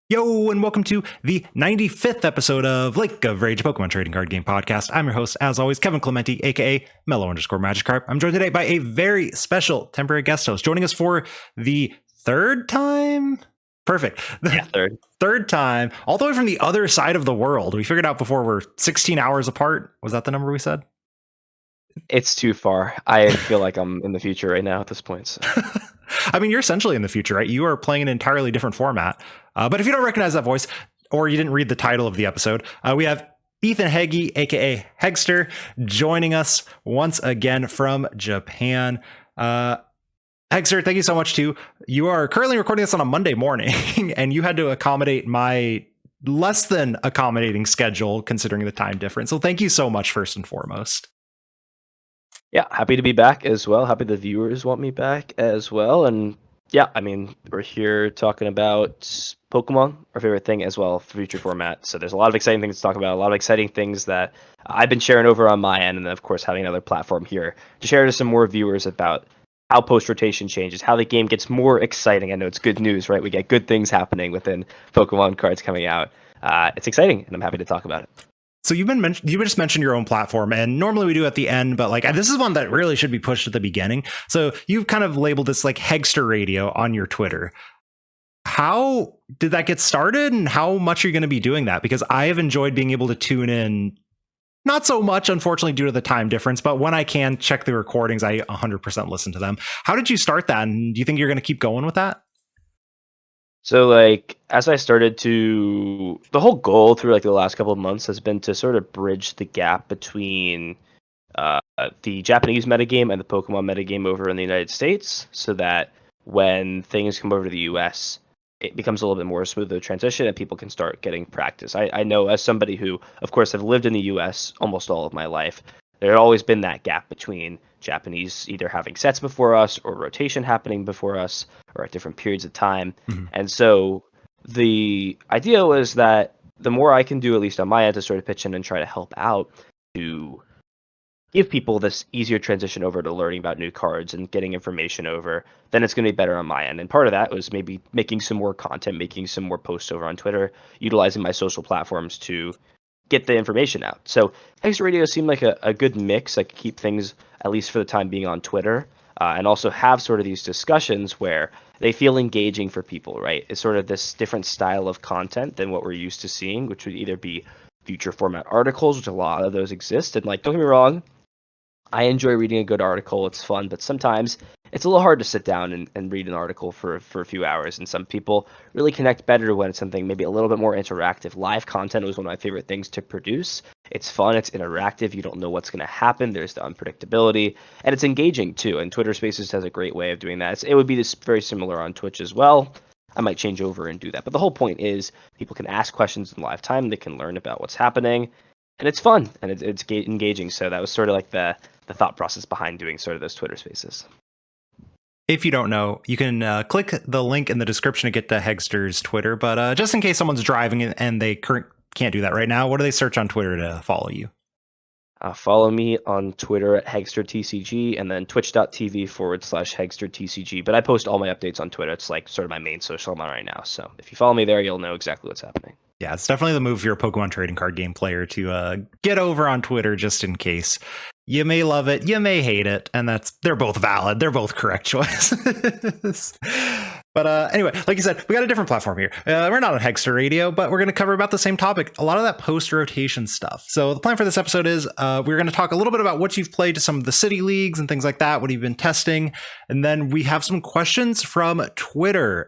Yo, and welcome to the 95th episode of Lake of Rage, Pokemon Trading Card Game Podcast. I'm your host, as always, Kevin Clementi, aka Mellow_Magikarp. I'm joined today by a very special temporary guest host, joining us for the third time. Perfect. Third time, all the way from the other side of the world. We figured out before we're 16 hours apart. Was that the number we said? It's too far. I feel like I'm in the future right now at this point. So. I mean, you're essentially in the future, right? You are playing an entirely different format. But if you don't recognize that voice, or you didn't read the title of the episode, we have Ethan Hegyi, aka Hegster, joining us once again from Japan. Hegster, thank you so much too. You are currently recording this on a Monday morning, and you had to accommodate my less than accommodating schedule considering the time difference. So thank you so much, first and foremost. Yeah, happy to be back as well. Happy the viewers want me back as well. And yeah, I mean, we're here talking about Pokemon, our favorite thing as well, future format. So there's a lot of exciting things to talk about, a lot of exciting things that I've been sharing over on my end. And then, of course, having another platform here to share to some more viewers about how post-rotation changes, how the game gets more exciting. I know it's good news, right? We get good things happening within Pokemon cards coming out. It's exciting, and I'm happy to talk about it. So you just mentioned your own platform, and normally we do at the end, but like this is one that really should be pushed at the beginning. So you've kind of labeled this like Hegster Radio on your Twitter. How did that get started, and how much are you going to be doing that? Because I have enjoyed being able to tune in, not so much, unfortunately, due to the time difference, but when I can check the recordings, I 100% listen to them. How did you start that, and do you think you're going to keep going with that? So, like, as I started to, the whole goal through like the last couple of months has been to sort of bridge the gap between the Japanese metagame and the Pokemon metagame over in the United States, so that when things come over to the US, it becomes a little bit more smooth of a transition and people can start getting practice. I know, as somebody who, of course, have lived in the US almost all of my life, there had always been that gap between Japanese either having sets before us or rotation happening before us or at different periods of time. Mm-hmm. And so the idea was that the more I can do, at least on my end, to sort of pitch in and try to help out to give people this easier transition over to learning about new cards and getting information over, then it's going to be better on my end. And part of that was maybe making some more content, making some more posts over on Twitter, utilizing my social platforms to get the information out. So Hegster Radio seemed like a good mix. I could keep things, at least for the time being, on Twitter, and also have sort of these discussions where they feel engaging for people, right? It's sort of this different style of content than what we're used to seeing, which would either be future format articles, which a lot of those exist. And like, don't get me wrong, I enjoy reading a good article. It's fun, but sometimes it's a little hard to sit down and read an article for a few hours. And some people really connect better when it's something maybe a little bit more interactive. Live content was one of my favorite things to produce. It's fun. It's interactive. You don't know what's going to happen. There's the unpredictability, and it's engaging too. And Twitter Spaces has a great way of doing that. It would be this very similar on Twitch as well. I might change over and do that. But the whole point is people can ask questions in live time. They can learn about what's happening. And it's fun, and it's engaging. So that was sort of like the thought process behind doing sort of those Twitter Spaces. If you don't know, you can click the link in the description to get to Hegster's Twitter. But just in case someone's driving and they can't do that right now, what do they search on Twitter to follow you? Follow me on Twitter at HegsterTCG, and then twitch.tv/HegsterTCG. But I post all my updates on Twitter. It's like sort of my main social I'm on right now. So if you follow me there, you'll know exactly what's happening. Yeah, it's definitely the move if you're a Pokemon trading card game player to get over on Twitter just in case. You may love it, you may hate it, and they're both valid. They're both correct choices. But anyway, like you said, we got a different platform here. We're not on Hegster Radio, but we're going to cover about the same topic, a lot of that post-rotation stuff. So the plan for this episode is we're going to talk a little bit about what you've played to some of the city leagues and things like that, what you've been testing. And then we have some questions from Twitter.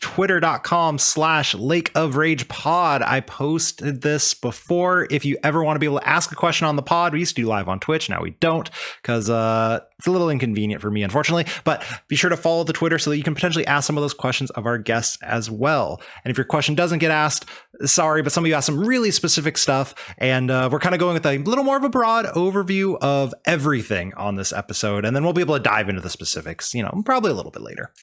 Twitter.com/LakeOfRagePod. I posted this before. If you ever want to be able to ask a question on the pod, we used to do live on Twitch. Now we don't, because it's a little inconvenient for me, unfortunately. But be sure to follow the Twitter so that you can potentially ask some of those questions of our guests as well. And if your question doesn't get asked, sorry, but some of you asked some really specific stuff. And we're kind of going with a little more of a broad overview of everything on this episode. And then we'll be able to dive into the specifics, probably a little bit later.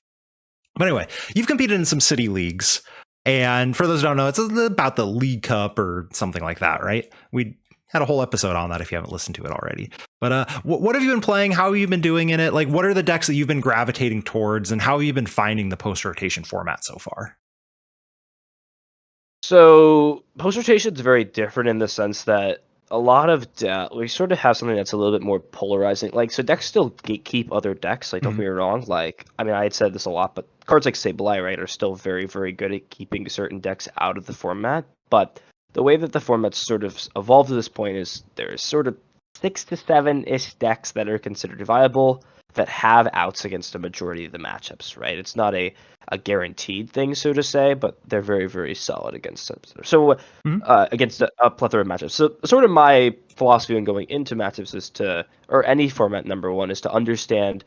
But anyway, you've competed in some city leagues, and for those who don't know, it's about the League Cup or something like that, right? We had a whole episode on that if you haven't listened to it already. But what have you been playing? How have you been doing in it? Like, what are the decks that you've been gravitating towards, and how have you been finding the post-rotation format so far? So post rotation is very different in the sense that a lot of we sort of have something that's a little bit more polarizing. Like, so decks still gatekeep other decks. Like, don't get me wrong. Like, I mean, I had said this a lot, but cards like Sableye, right, are still very, very good at keeping certain decks out of the format. But the way that the format's sort of evolved to this point is there's sort of 6 to 7-ish decks that are considered viable that have outs against a majority of the matchups, right? It's not a guaranteed thing, so to say, but they're very, very solid against them. So against a plethora of matchups. So sort of my philosophy when going into matchups is to, or any format, number one, is to understand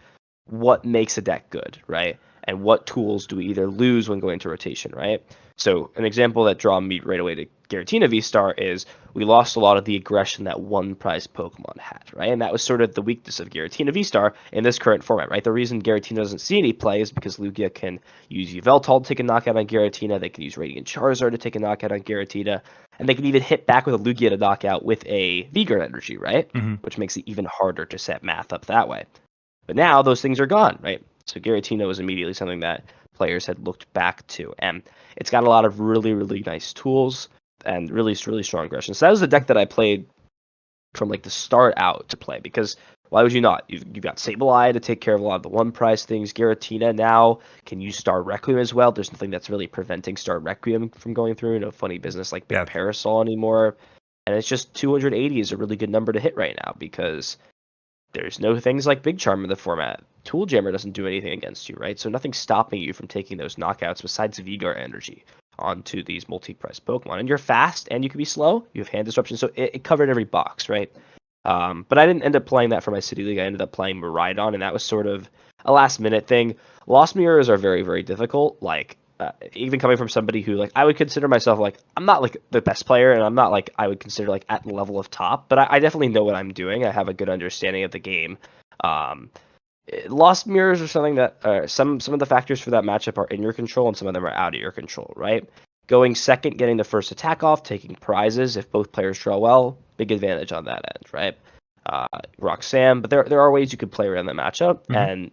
what makes a deck good, right? And what tools do we either lose when going to rotation, right? So an example that draw me right away to Giratina VSTAR is we lost a lot of the aggression that one prize Pokemon had, right? And that was sort of the weakness of Giratina VSTAR in this current format, right? The reason Giratina doesn't see any play is because Lugia can use Yveltal to take a knockout on Giratina, they can use Radiant Charizard to take a knockout on Giratina, and they can even hit back with a Lugia to knockout with a V-Guard energy, right? Which makes it even harder to set math up that way. But now those things are gone, right? So Giratina was immediately something that players had looked back to, and it's got a lot of really, really nice tools and really, really strong aggression. So that was the deck that I played from like the start out to play, because why would you not? You've got Sableye to take care of a lot of the one prize things. Giratina now can use Star Requiem as well. There's nothing that's really preventing Star Requiem from going through. No funny business like Yeah. Parasol anymore. And it's just 280 is a really good number to hit right now because there's no things like Big Charm in the format. Tool Jammer doesn't do anything against you, right? So nothing's stopping you from taking those knockouts besides V-Guard energy onto these multi-price Pokemon. And you're fast and you can be slow. You have hand disruption, so it covered every box, right? But I didn't end up playing that for my City League. I ended up playing Miraidon, and that was sort of a last-minute thing. Lost Mirrors are very, very difficult. Like, even coming from somebody who, like, I would consider myself, like, I'm not, like, the best player, and I'm not, like, I would consider, like, at the level of top, but I definitely know what I'm doing. I have a good understanding of the game. Lost Mirrors are something that some of the factors for that matchup are in your control, and some of them are out of your control, right? Going second, getting the first attack off, taking prizes if both players draw well, big advantage on that end, right? Roxanne, but there are ways you could play around the matchup, and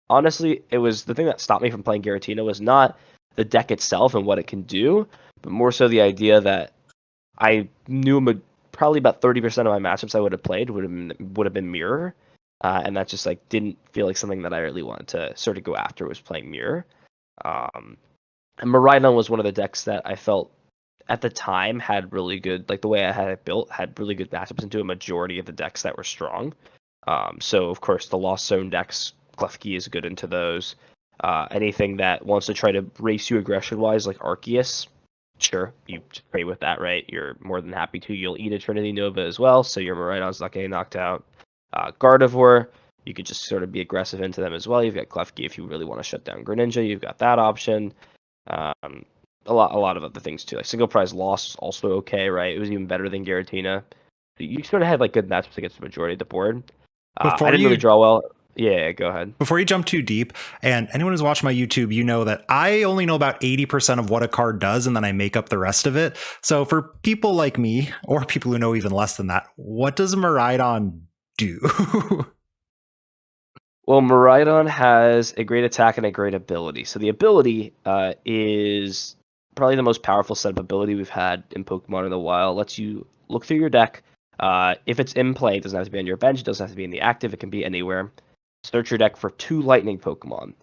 honestly, it was the thing that stopped me from playing Giratina was not the deck itself and what it can do, but more so the idea that I knew probably about 30% of my matchups I would have played would have been Mirror, and that just like didn't feel like something that I really wanted to sort of go after was playing Mirror. And Miraidon was one of the decks that I felt at the time had really good, like the way I had it built, had really good matchups into a majority of the decks that were strong. So of course the Lost Zone decks, Klefki is good into those. Anything that wants to try to race you aggression wise, like Arceus, sure, you play with that, right? You're more than happy to. You'll eat a Trinity Nova as well, so your Miraidon's not getting knocked out. Gardevoir, you could just sort of be aggressive into them as well. You've got Klefki if you really want to shut down Greninja, you've got that option. A lot of other things too. Like Single Prize Lost also okay, right? It was even better than Giratina. You sort of had like good matchups against the majority of the board. I Before didn't you really draw well. Yeah, go ahead. Before you jump too deep, and anyone who's watched my YouTube, you know that I only know about 80% of what a card does, and then I make up the rest of it. So for people like me, or people who know even less than that, what does Miraidon do? Well, Miraidon has a great attack and a great ability. So the ability is probably the most powerful set of ability we've had in Pokemon in a while. Lets you look through your deck. If it's in play, it doesn't have to be on your bench. It doesn't have to be in the active. It can be anywhere. Search your deck for 2 lightning Pokemon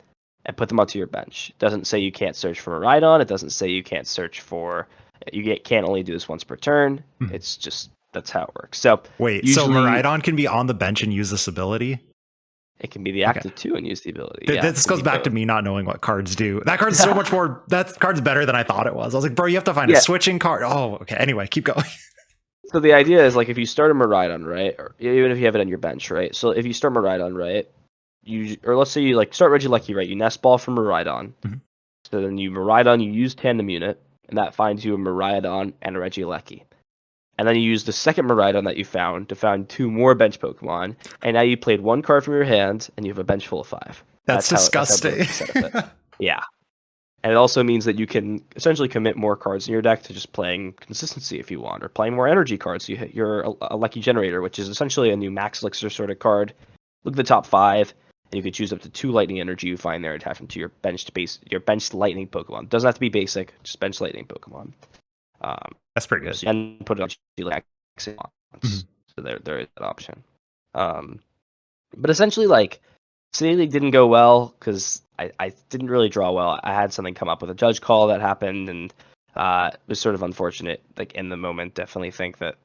and put them onto your bench. It doesn't say you can't search for Miraidon. It doesn't say you can't search for. Can't only do this once per turn. It's just that's how it works. So Wait, so usually Miraidon can be on the bench and use this ability? it can be the Okay. active too and use the ability. Yeah, This goes back to me not knowing what cards do. That card's so much more. That card's better than I thought it was. I was like, bro, you have to find a switching card. Oh, okay. Anyway, keep going. So the idea is like if you start a Miraidon, right, or even if you have it on your bench, right. So if you start Miraidon, right, or let's say you like start Regieleki, right, you nest ball from Miraidon. So then you Miraidon, you use Tandem Unit, and that finds you a Miraidon and a Regieleki. And then you use the second Miraidon that you found to find 2 more bench Pokemon, and now you played 1 card from your hand, and you have a bench full of 5. That's disgusting. Yeah. And it also means that you can essentially commit more cards in your deck to just playing consistency if you want, or playing more energy cards. You're a Lucky Generator, which is essentially a new Max Elixir sort of card. Look at the top 5, and you can choose up to 2 Lightning Energy you find there, attach them to your bench Lightning Pokemon. Doesn't have to be basic, just bench Lightning Pokemon. That's pretty good. So you can put it on like once. Mhm. So there is that option. But essentially, like, City League didn't go well because I didn't really draw well. I had something come up with a judge call that happened, and it was sort of unfortunate. Like in the moment, definitely think that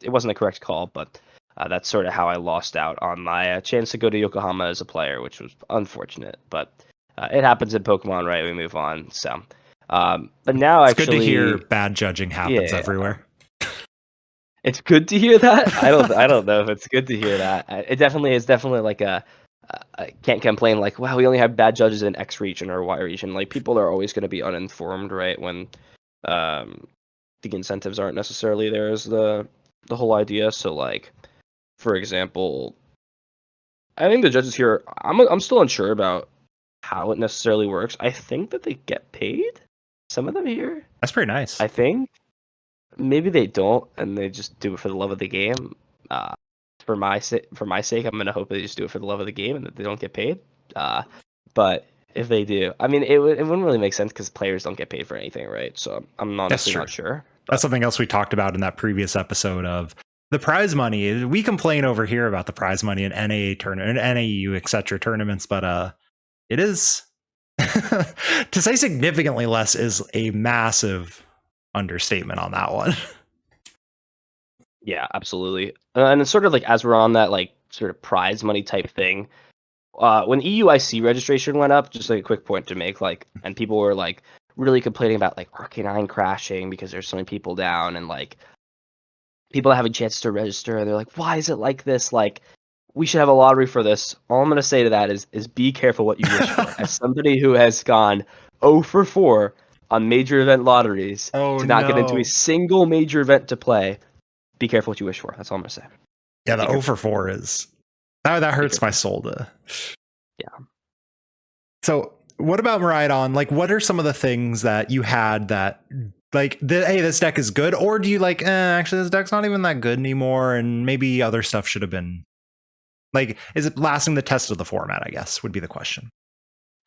it wasn't a correct call, but that's sort of how I lost out on my chance to go to Yokohama as a player, which was unfortunate. But it happens in Pokemon, right? We move on. So, but now It's good to hear actually, bad judging happens yeah, everywhere. it's good to hear that. I don't know if it's good to hear that. It definitely is definitely like I can't complain like, wow, we only have bad judges in X region or Y region. Like people are always going to be uninformed, right? When um, the incentives aren't necessarily there as the whole idea. So like, for example, I think the judges here, I'm still unsure about how it necessarily works. I think that they get paid. Some of them here, That's pretty nice. I think. Maybe they don't, and they just do it for the love of the game. Uh, for my sake, I'm gonna hope they just do it for the love of the game and that they don't get paid. But if they do, I mean, it wouldn't really make sense because players don't get paid for anything, right? So I'm That's honestly true. not sure. That's But something else we talked about in that previous episode of the prize money. We complain over here about the prize money in NAA tournament, NAU, etc. tournaments, but it is to say significantly less is a massive understatement on that one. yeah, absolutely. And it's sort of like as we're on that like sort of prize money type thing. When EUIC registration went up, just like a quick point to make, like, and people were like really complaining about like Arcanine crashing because there's so many people down and like people having chances to register. And they're like, why is it like this? Like, we should have a lottery for this. All I'm gonna say to that is be careful what you wish for. As somebody who has gone 0 for 4 on major event lotteries Oh to not get into a no. single major event to play, be careful what you wish for. That's all I'm gonna say. Yeah, the Be 0 careful. for 4 is that Be hurts my careful. soul to. Yeah. So, what about Miraidon? Like, what are some of the things that you had that, like, hey, this deck is good, or do you like, actually, this deck's not even that good anymore, and maybe other stuff should have been, like, is it lasting the test of the format? I guess would be the question.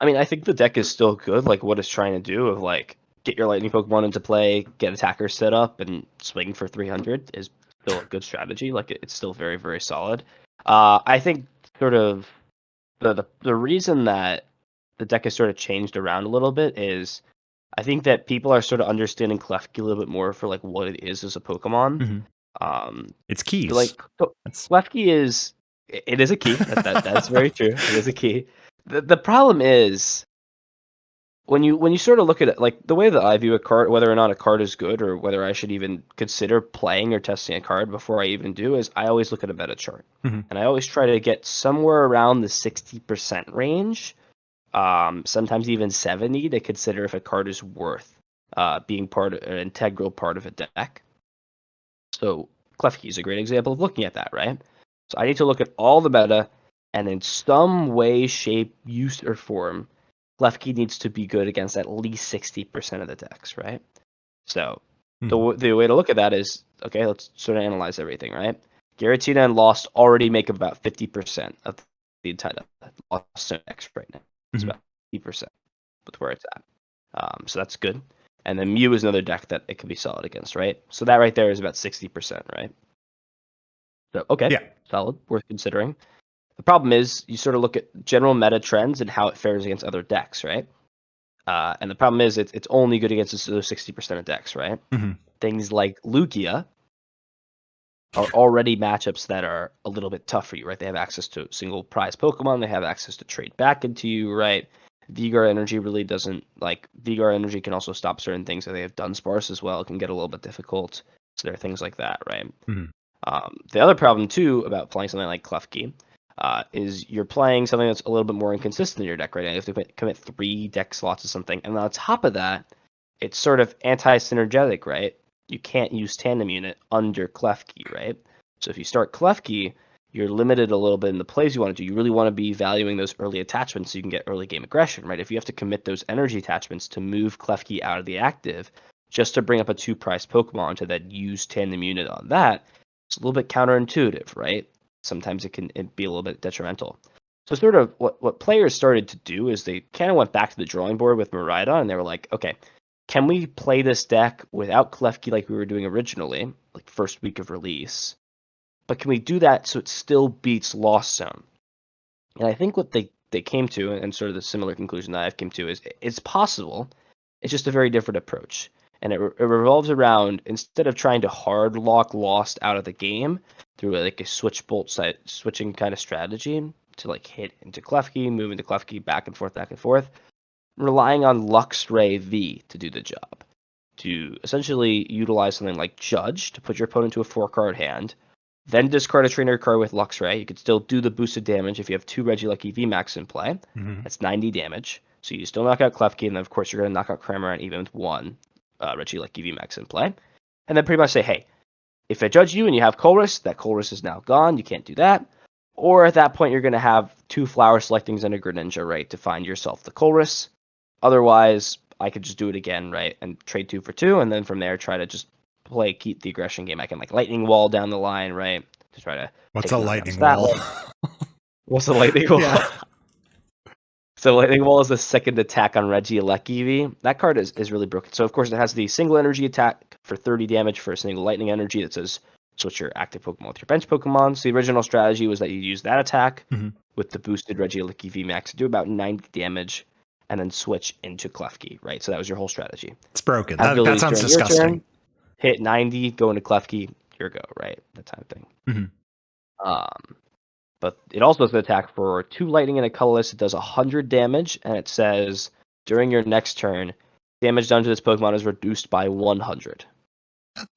I mean, I think the deck is still good. Like what it's trying to do of like get your lightning Pokemon into play, get attackers set up, and swing for 300 is still a good strategy. Like it's still very very solid. I think sort of the reason that the deck has sort of changed around a little bit is I think that people are sort of understanding Klefki a little bit more for like what it is as a Pokemon. Mm-hmm. Um, It's keys. like That's Klefki is it is a key. That's very true. It is a key. The problem is when you sort of look at it, like the way that I view a card, whether or not a card is good or whether I should even consider playing or testing a card before I even do, is I always look at a meta chart, mm-hmm. and I always try to get somewhere around the 60% range, sometimes even 70, to consider if a card is worth being an integral part of a deck. So Klefki is a great example of looking at that, right? So I need to look at all the meta, and in some way, shape, use, or form, Lefty needs to be good against at least 60% of the decks, right? So Mm-hmm. the way to look at that is, okay, let's sort of analyze everything, right? Giratina and Lost already make about 50% of the entire Lost decks right now. It's Mm-hmm. about 50% with where it's at. So that's good. And then Mew is another deck that it could be solid against, right? So that right there is about 60%, right? So, okay, Yeah. solid, worth considering. The problem is you sort of look at general meta trends and how it fares against other decks, right? And the problem is it's only good against those 60% of decks, right? Mm-hmm. Things like Lugia are already matchups that are a little bit tough for you, right? They have access to single prize Pokemon, they have access to trade back into you, right? Vigor Energy really doesn't Vigor Energy can also stop certain things. So they have Dunsparce as well. It can get a little bit difficult. So there are things like that, right? Mm-hmm. The other problem too about playing something like Klefki is you're playing something that's a little bit more inconsistent in your deck, right? You have to commit 3 deck slots to something, and on top of that, it's sort of anti-synergetic, right? You can't use Tandem Unit under Klefki, right? So if you start Klefki, you're limited a little bit in the plays you want to do. You really want to be valuing those early attachments so you can get early game aggression, right? If you have to commit those energy attachments to move Klefki out of the active, just to bring up a 2-price Pokemon to then use Tandem Unit on that, it's a little bit counterintuitive, right? Sometimes it can be a little bit detrimental. So sort of what players started to do is they kind of went back to the drawing board with Miraidon, and they were like, okay, can we play this deck without Klefki like we were doing originally, like first week of release? But can we do that so it still beats Lost Zone? And I think what they came to, and sort of the similar conclusion that I've come to, is it's possible. It's just a very different approach. And it revolves around, instead of trying to hard lock Lost out of the game through like a switching kind of strategy to like hit into Klefki, move into Klefki, back and forth, relying on Luxray V to do the job. To essentially utilize something like Judge to put your opponent to a 4-card hand, then discard a trainer card with Luxray. You could still do the boosted damage if you have 2 Regieleki VMAX in play. Mm-hmm. That's 90 damage. So you still knock out Klefki, and then of course you're going to knock out Cramorant even with 1 Regieleki VMAX in play. And then pretty much say, hey, if I judge you and you have Colress, that Colress is now gone. You can't do that. Or at that point, you're going to have 2 Flower Selectings and a Greninja, right, to find yourself the Colress. Otherwise, I could just do it again, right, and trade 2 for 2, and then from there try to just keep the aggression game. I can like Lightning Wall down the line, right, to try to. What's a Lightning Wall? What's a Lightning Wall? Yeah. So Lightning Wall is the second attack on Regieleki V. That card is really broken. So of course it has the single energy attack for 30 damage for a single lightning energy that says switch your active Pokemon with your bench Pokemon. So the original strategy was that you use that attack with the boosted Regieleki VMAX to do about 90 damage and then switch into Klefki, right? So that was your whole strategy. It's broken. That sounds disgusting. Turn, hit 90, go into Klefki, your go, right? That type of thing. But it also does an attack for 2 lightning and a colorless. It does 100 damage, and it says during your next turn, damage done to this Pokemon is reduced by 100.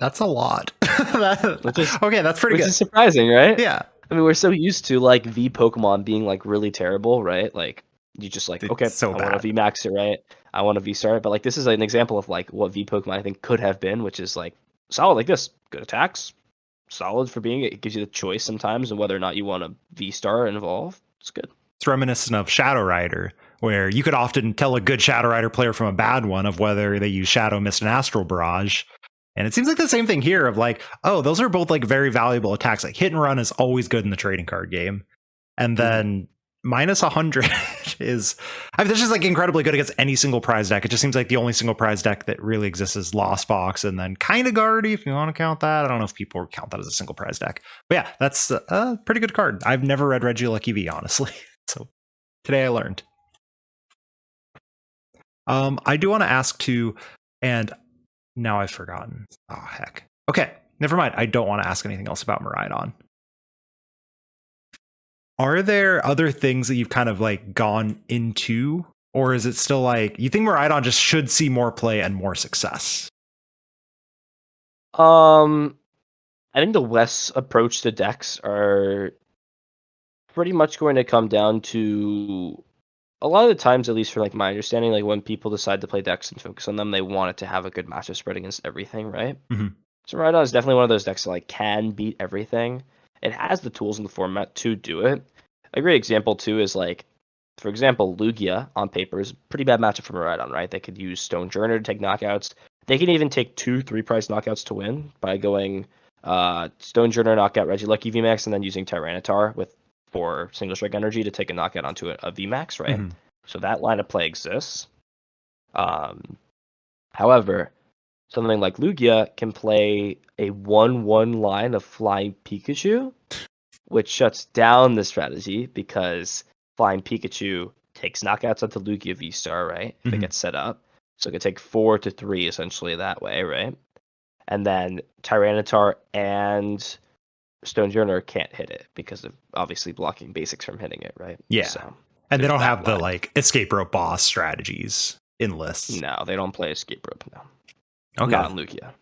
That's a lot. Okay, that's pretty good. Which is surprising, right? Yeah. I mean, we're so used to like V Pokemon being like really terrible, right? Like you just like, okay, so I want to VMAX it, right? I want to VSTAR it. But like this is an example of like what V Pokemon I think could have been, which is like solid like this. Good attacks. Solid for being it gives you the choice sometimes of whether or not you want to V-Star and evolve. It's good. It's reminiscent of Shadow Rider, where you could often tell a good Shadow Rider player from a bad one of whether they use Shadow Mist and Astral Barrage. And it seems like the same thing here of like, oh, those are both like very valuable attacks. Like hit and run is always good in the trading card game. And then minus 100 is, I mean, this is like incredibly good against any single prize deck. It just seems like the only single prize deck that really exists is Lost Box, and then kind of Guardy, if you want to count that. I don't know if people count that as a single prize deck. But yeah, that's a pretty good card. I've never read Regieleki V, honestly. So today I learned. I do want to ask too, and now I've forgotten. Oh, heck. Okay, never mind. I don't want to ask anything else about Miraidon. Are there other things that you've kind of like gone into, or is it still like you think Miraidon just should see more play and more success? I think the West's approach to decks are pretty much going to come down to a lot of the times, at least for like my understanding, like when people decide to play decks and focus on them, they want it to have a good matchup spread against everything, right? So Miraidon is definitely one of those decks that like can beat everything. It has the tools in the format to do it. A great example too is like, for example, Lugia on paper is a pretty bad matchup for Miraidon, right? They could use Stonejourner to take knockouts. They can even take 2 3-price knockouts to win by going Stonejourner, knockout Regieleki VMAX, and then using Tyranitar with 4 single strike energy to take a knockout onto a VMAX, right? So that line of play exists. However, something like Lugia can play a 1/1 line of Flying Pikachu, which shuts down the strategy because Flying Pikachu takes knockouts onto Lugia V-Star, right? If it gets set up. So it can take 4 to 3 essentially that way, right? And then Tyranitar and Stonejourner can't hit it because of obviously blocking basics from hitting it, right? Yeah. So, and they don't have the like escape rope boss strategies in lists. No, they don't play escape rope, no. Okay. Not in Lugia.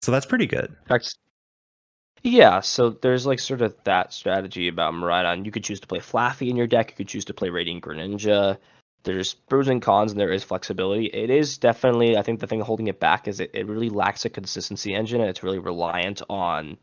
So that's pretty good. In fact, yeah, so there's like sort of that strategy about Miraidon. You could choose to play Flaffy in your deck. You could choose to play Radiant Greninja. There's pros and cons, and there is flexibility. It is definitely, I think the thing holding it back is it really lacks a consistency engine, and it's really reliant on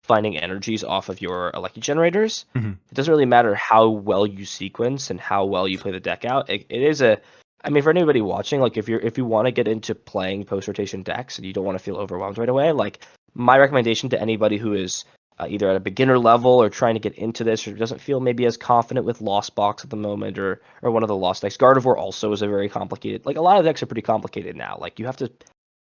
finding energies off of your Eleki generators. It doesn't really matter how well you sequence and how well you play the deck out. It is a, I mean, for anybody watching, like if you want to get into playing post rotation decks and you don't want to feel overwhelmed right away, like my recommendation to anybody who is either at a beginner level or trying to get into this, or doesn't feel maybe as confident with Lost Box at the moment, or one of the Lost decks. Gardevoir also is a very complicated. Like a lot of decks are pretty complicated now. Like you have to.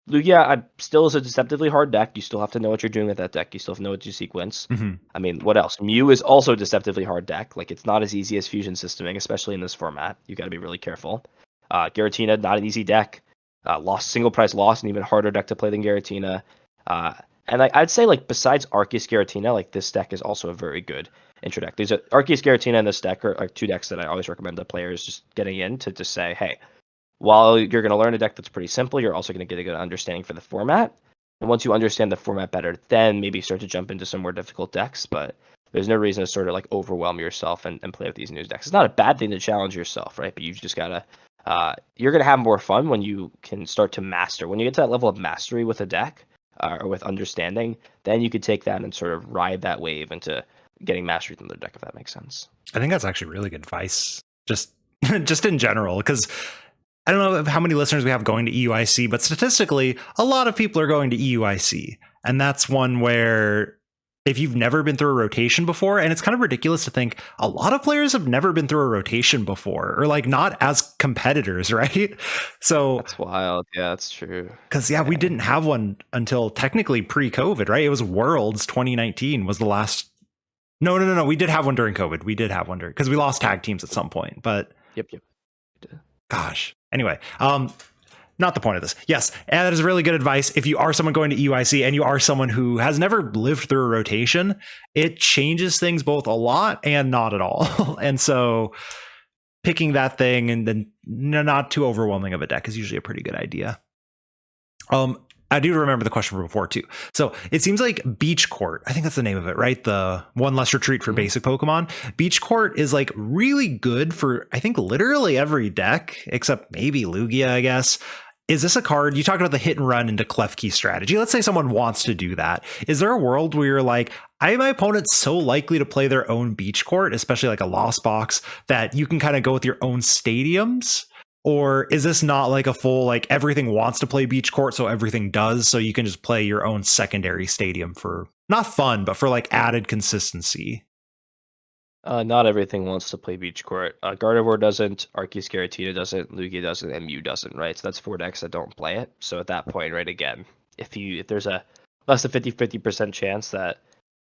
Lugia still is a deceptively hard deck. You still have to know what you're doing with that deck. You still have to know what you sequence. Mm-hmm. I mean, what else? Mew is also a deceptively hard deck. Like it's not as easy as Fusion Systeming, especially in this format. You got to be really careful. Giratina, not an easy deck. Lost single price lost, an even harder deck to play than Giratina. And I'd say like besides Arceus Giratina, like this deck is also a very good intro deck. These are Arceus Giratina and this deck are two decks that I always recommend to players just getting in to just say, hey, while you're going to learn a deck that's pretty simple, you're also going to get a good understanding for the format. And once you understand the format better, then maybe start to jump into some more difficult decks. But there's no reason to sort of like overwhelm yourself and play with these new decks. It's not a bad thing to challenge yourself, right? But you just gotta you're gonna have more fun when you can start to master. When you get to that level of mastery with a deck or with understanding, then you could take that and sort of ride that wave into getting mastery from the deck, if that makes sense. I think that's actually really good advice, just just in general, because I don't know how many listeners we have going to EUIC, but statistically, a lot of people are going to EUIC. And that's one where if you've never been through a rotation before, and it's kind of ridiculous to think a lot of players have never been through a rotation before, or like not as competitors, right? So That's wild. Yeah, that's true. because we didn't have one until technically pre-COVID, right? It was Worlds 2019 was the last. No. We did have one during COVID. We did have one during because we lost tag teams at some point, but Yep. gosh. Anyway, not the point of this. Yes, and that is really good advice. If you are someone going to EUIC and you are someone who has never lived through a rotation, it changes things both a lot and not at all. And so picking that thing and then not too overwhelming of a deck is usually a pretty good idea. I do remember the question from before too. So it seems like Beach Court, I think that's the name of it, right? The one less retreat for basic Pokemon. Beach Court is like really good for, I think, literally every deck except maybe Lugia, I guess. Is this a card? You talked about the hit and run into Klefki strategy. Let's say someone wants to do that. Is there a world where you're like, my opponent's so likely to play their own Beach Court, especially like a Lost Box, that you can kind of go with your own stadiums? Or is this not like a full, like everything wants to play Beach Court, so everything does, so you can just play your own secondary stadium for not fun, but for like added consistency? Not everything wants to play Beach Court. Gardevoir doesn't, Arceus Giratina doesn't, Lugia doesn't, and Mew doesn't, right? So that's 4 decks that don't play it. So at that point, right, again, if there's a less than 50% chance that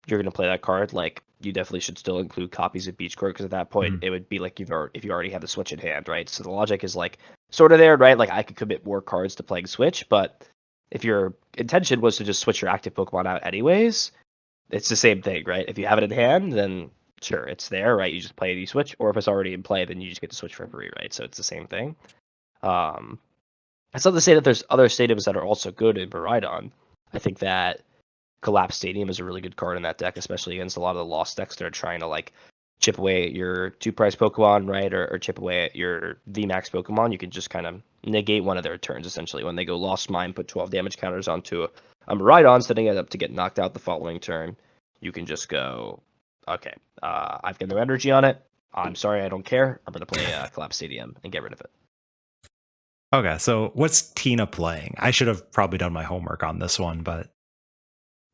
you're going to play that card, like you definitely should still include copies of Beach Court, because at that point it would be like if you already have the Switch in hand, right? So the logic is like sort of there, right? Like I could commit more cards to playing Switch, but if your intention was to just switch your active Pokemon out anyways, it's the same thing, right? If you have it in hand, then sure, it's there, right? You just play it, you switch, or if it's already in play, then you just get to switch for free, right? So it's the same thing. It's not to say that there's other stadiums that are also good in Miraidon. I think that Collapse Stadium is a really good card in that deck, especially against a lot of the Lost decks that are trying to like chip away at your 2-price Pokemon, right? Or chip away at your VMAX Pokemon. You can just kind of negate one of their turns, essentially. When they go Lost Mine, put 12 damage counters onto a Miraidon, setting it up to get knocked out the following turn. You can just go, okay, I've got no energy on it. I'm sorry, I don't care. I'm going to play Collapse Stadium and get rid of it. Okay, so what's Tina playing? I should have probably done my homework on this one, but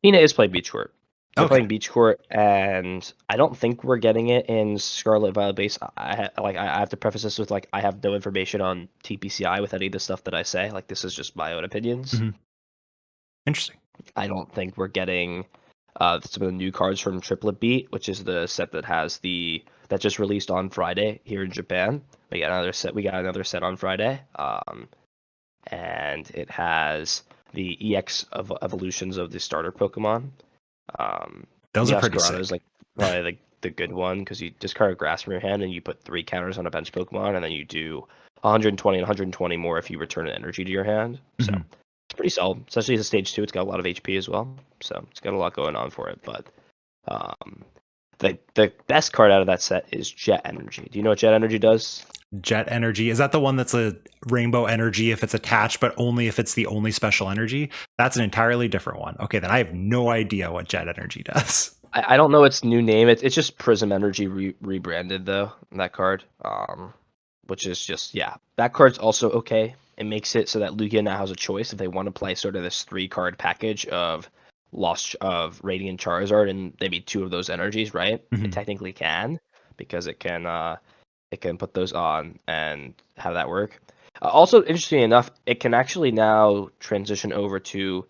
Tina is playing Beach Court. They're okay. playing Beach Court, and I don't think we're getting it in Scarlet Violet base. I have to preface this with like I have no information on TPCI with any of the stuff that I say. Like this is just my own opinions. Mm-hmm. Interesting. I don't think we're getting some of the new cards from Triplet Beat, which is the set that has that just released on Friday here in Japan. We got another set on Friday, and it has the EX of evolutions of the starter Pokemon. Those are pretty sick. Is like probably like the good one because you discard a grass from your hand and you put 3 counters on a bench Pokemon, and then you do 120 and 120 more if you return an energy to your hand. So it's pretty solid, especially as a stage 2. It's got a lot of HP as well, so it's got a lot going on for it. But the best card out of that set is Jet Energy. Do you know what Jet Energy does? Jet Energy, is that the one that's a rainbow energy if it's attached, but only if it's the only special energy? That's an entirely different one. Okay, then I have no idea what Jet Energy does. I don't know its new name. It's just Prism Energy rebranded though, that card. Which is just, that card's also okay. It makes it so that Lugia now has a choice if they want to play sort of this 3-card package of Radiant Charizard and maybe 2 of those energies, right? It technically can, because it can put those on and have that work. Also, interesting enough, it can actually now transition over to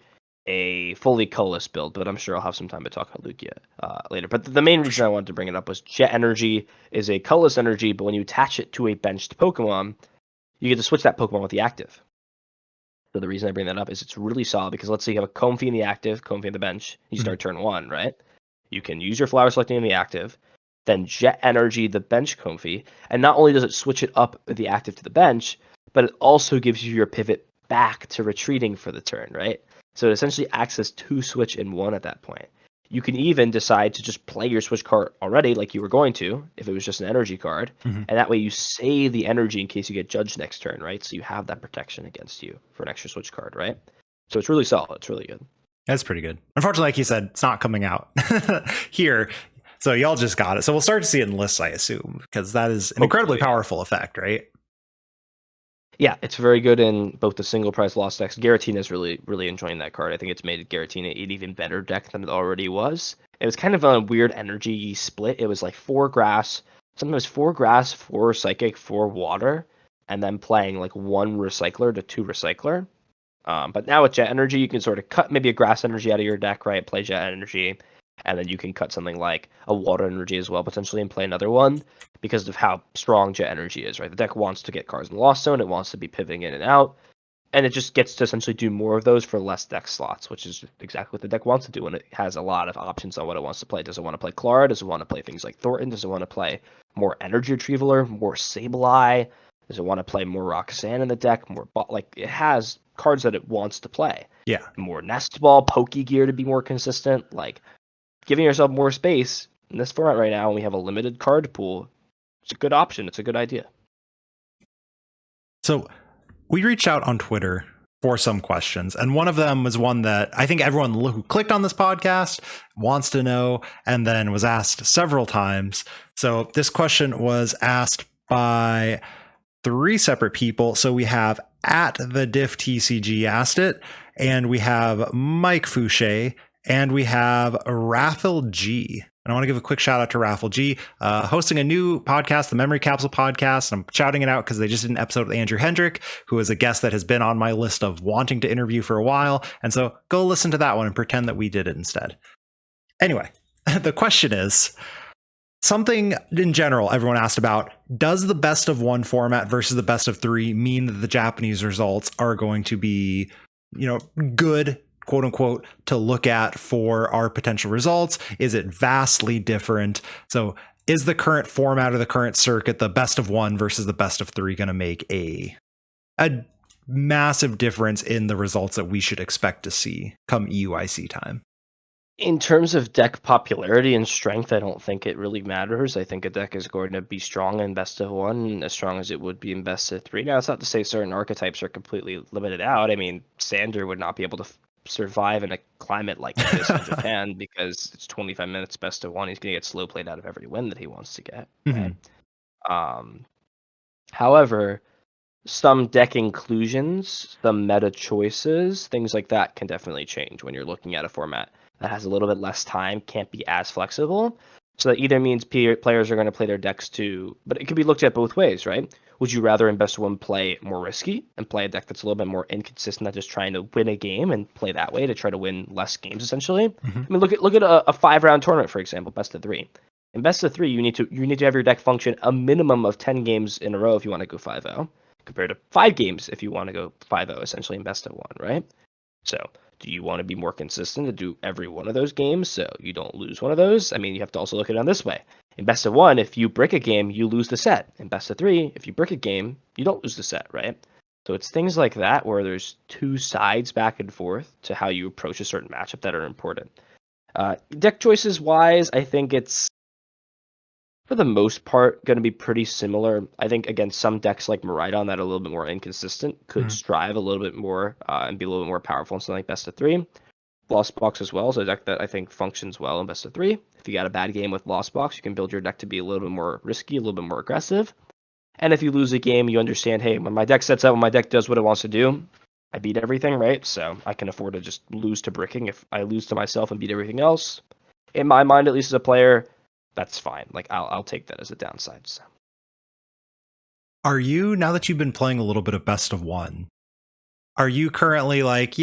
a fully colorless build, but I'm sure I'll have some time to talk about Lugia later. But the main reason I wanted to bring it up was Jet Energy is a colorless energy, but when you attach it to a benched Pokemon, you get to switch that Pokemon with the active. So the reason I bring that up is it's really solid, because let's say you have a Comfey in the active, Comfey in the bench, you start turn 1, right? You can use your Flower Selecting in the active, then Jet Energy the bench Comfey, and not only does it switch it up the active to the bench, but it also gives you your pivot back to retreating for the turn, right? So it essentially acts as 2 switch in 1 at that point. You can even decide to just play your switch card already, like you were going to, if it was just an energy card, and that way you save the energy in case you get judged next turn, right? So you have that protection against you for an extra switch card, right? So it's really solid. It's really good. That's pretty good. Unfortunately, like you said, it's not coming out here. So y'all just got it. So we'll start to see it in lists, I assume, because that is an incredibly powerful effect, right? Yeah, it's very good in both the single price lost decks. Giratina is really, really enjoying that card. I think it's made Giratina an even better deck than it already was. It was kind of a weird energy split. It was like 4 grass, sometimes 4 grass, 4 psychic, 4 water, and then playing like 1 recycler to 2 recycler. But now with Jet Energy, you can sort of cut maybe a grass energy out of your deck, right? Play Jet Energy, and then you can cut something like a water energy as well, potentially, and play another one because of how strong Jet Energy is, right? The deck wants to get cards in the Lost Zone, it wants to be pivoting in and out, and it just gets to essentially do more of those for less deck slots, which is exactly what the deck wants to do, and it has a lot of options on what it wants to play. Does it want to play Clara? Does it want to play things like Thornton? Does it want to play more Energy Retrievaler, more Sableye? Does it want to play more Roxanne in the deck? Like, it has cards that it wants to play. Yeah. More Nest Ball, Pokegear to be more consistent. Like, giving yourself more space in this format right now, when we have a limited card pool, it's a good option. It's a good idea. So we reached out on Twitter for some questions, and one of them was one that I think everyone who clicked on this podcast wants to know, and then was asked several times. So this question was asked by 3 separate people. So we have at the diff TCG asked it, and we have Mike Fouché, and we have Raffle G. And I want to give a quick shout out to Raffle G, hosting a new podcast, the Memory Capsule Podcast. And I'm shouting it out because they just did an episode with Andrew Hendrick, who is a guest that has been on my list of wanting to interview for a while. And so go listen to that one and pretend that we did it instead. Anyway, the question is, something in general everyone asked about: does the best of 1 format versus the best of 3 mean that the Japanese results are going to be, good, quote unquote, to look at for our potential results? Is it vastly different? So is the current format or the current circuit, the best of 1 versus the best of 3, going to make a massive difference in the results that we should expect to see come EUIC time? In terms of deck popularity and strength, I don't think it really matters. I think a deck is going to be strong in best of 1, as strong as it would be in best of 3. Now, it's not to say certain archetypes are completely limited out. I mean, Sander would not be able to survive in a climate like this in Japan, because it's 25 minutes best of 1. He's going to get slow played out of every win that he wants to get. Right? However, some deck inclusions, some meta choices, things like that can definitely change when you're looking at a format that has a little bit less time, can't be as flexible. So that either means players are going to play their decks to, but it could be looked at both ways, right? Would you rather in best of 1 play more risky and play a deck that's a little bit more inconsistent, not just trying to win a game, and play that way to try to win less games, essentially? I mean, look at a 5-round tournament, for example, best of 3. In best of 3, you need to have your deck function a minimum of 10 games in a row if you want to go 5-0, compared to 5 games if you want to go 5-0, essentially, in best of 1, right? So do you want to be more consistent to do every one of those games so you don't lose one of those? I mean, you have to also look at it on this way. In best of 1, if you brick a game, you lose the set. In best of 3, if you brick a game, you don't lose the set, right? So it's things like that where there's 2 sides back and forth to how you approach a certain matchup that are important. Deck choices wise, I think it's, for the most part, going to be pretty similar. I think, again, some decks like Miraidon that are a little bit more inconsistent could strive a little bit more and be a little bit more powerful in something like best of 3. Lost Box as well is a deck that I think functions well in best of 3. If you got a bad game with Lost Box, you can build your deck to be a little bit more risky, a little bit more aggressive. And if you lose a game, you understand, hey, when my deck sets up, when my deck does what it wants to do, I beat everything, right? So I can afford to just lose to bricking. If I lose to myself and beat everything else, in my mind, at least as a player, that's fine. Like I'll take that as a downside. So. Are you, now that you've been playing a little bit of Best of One, are you currently like,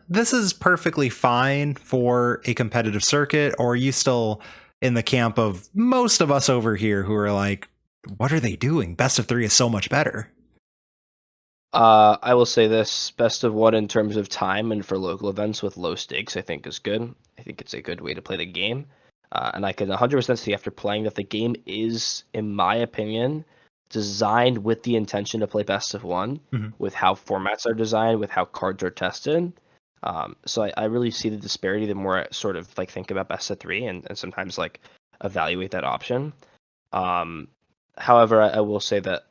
this is perfectly fine for a competitive circuit, or are you still in the camp of most of us over here who are like, what are they doing? Best of 3 is so much better. I will say this: best of one in terms of time and for local events with low stakes, I think is good. I think it's a good way to play the game, and I can 100% see after playing that the game is, in my opinion, designed with the intention to play best of one, with how formats are designed, with how cards are tested. So I really see the disparity the more I sort of like think about best of three and sometimes like evaluate that option. Um, However, I will say that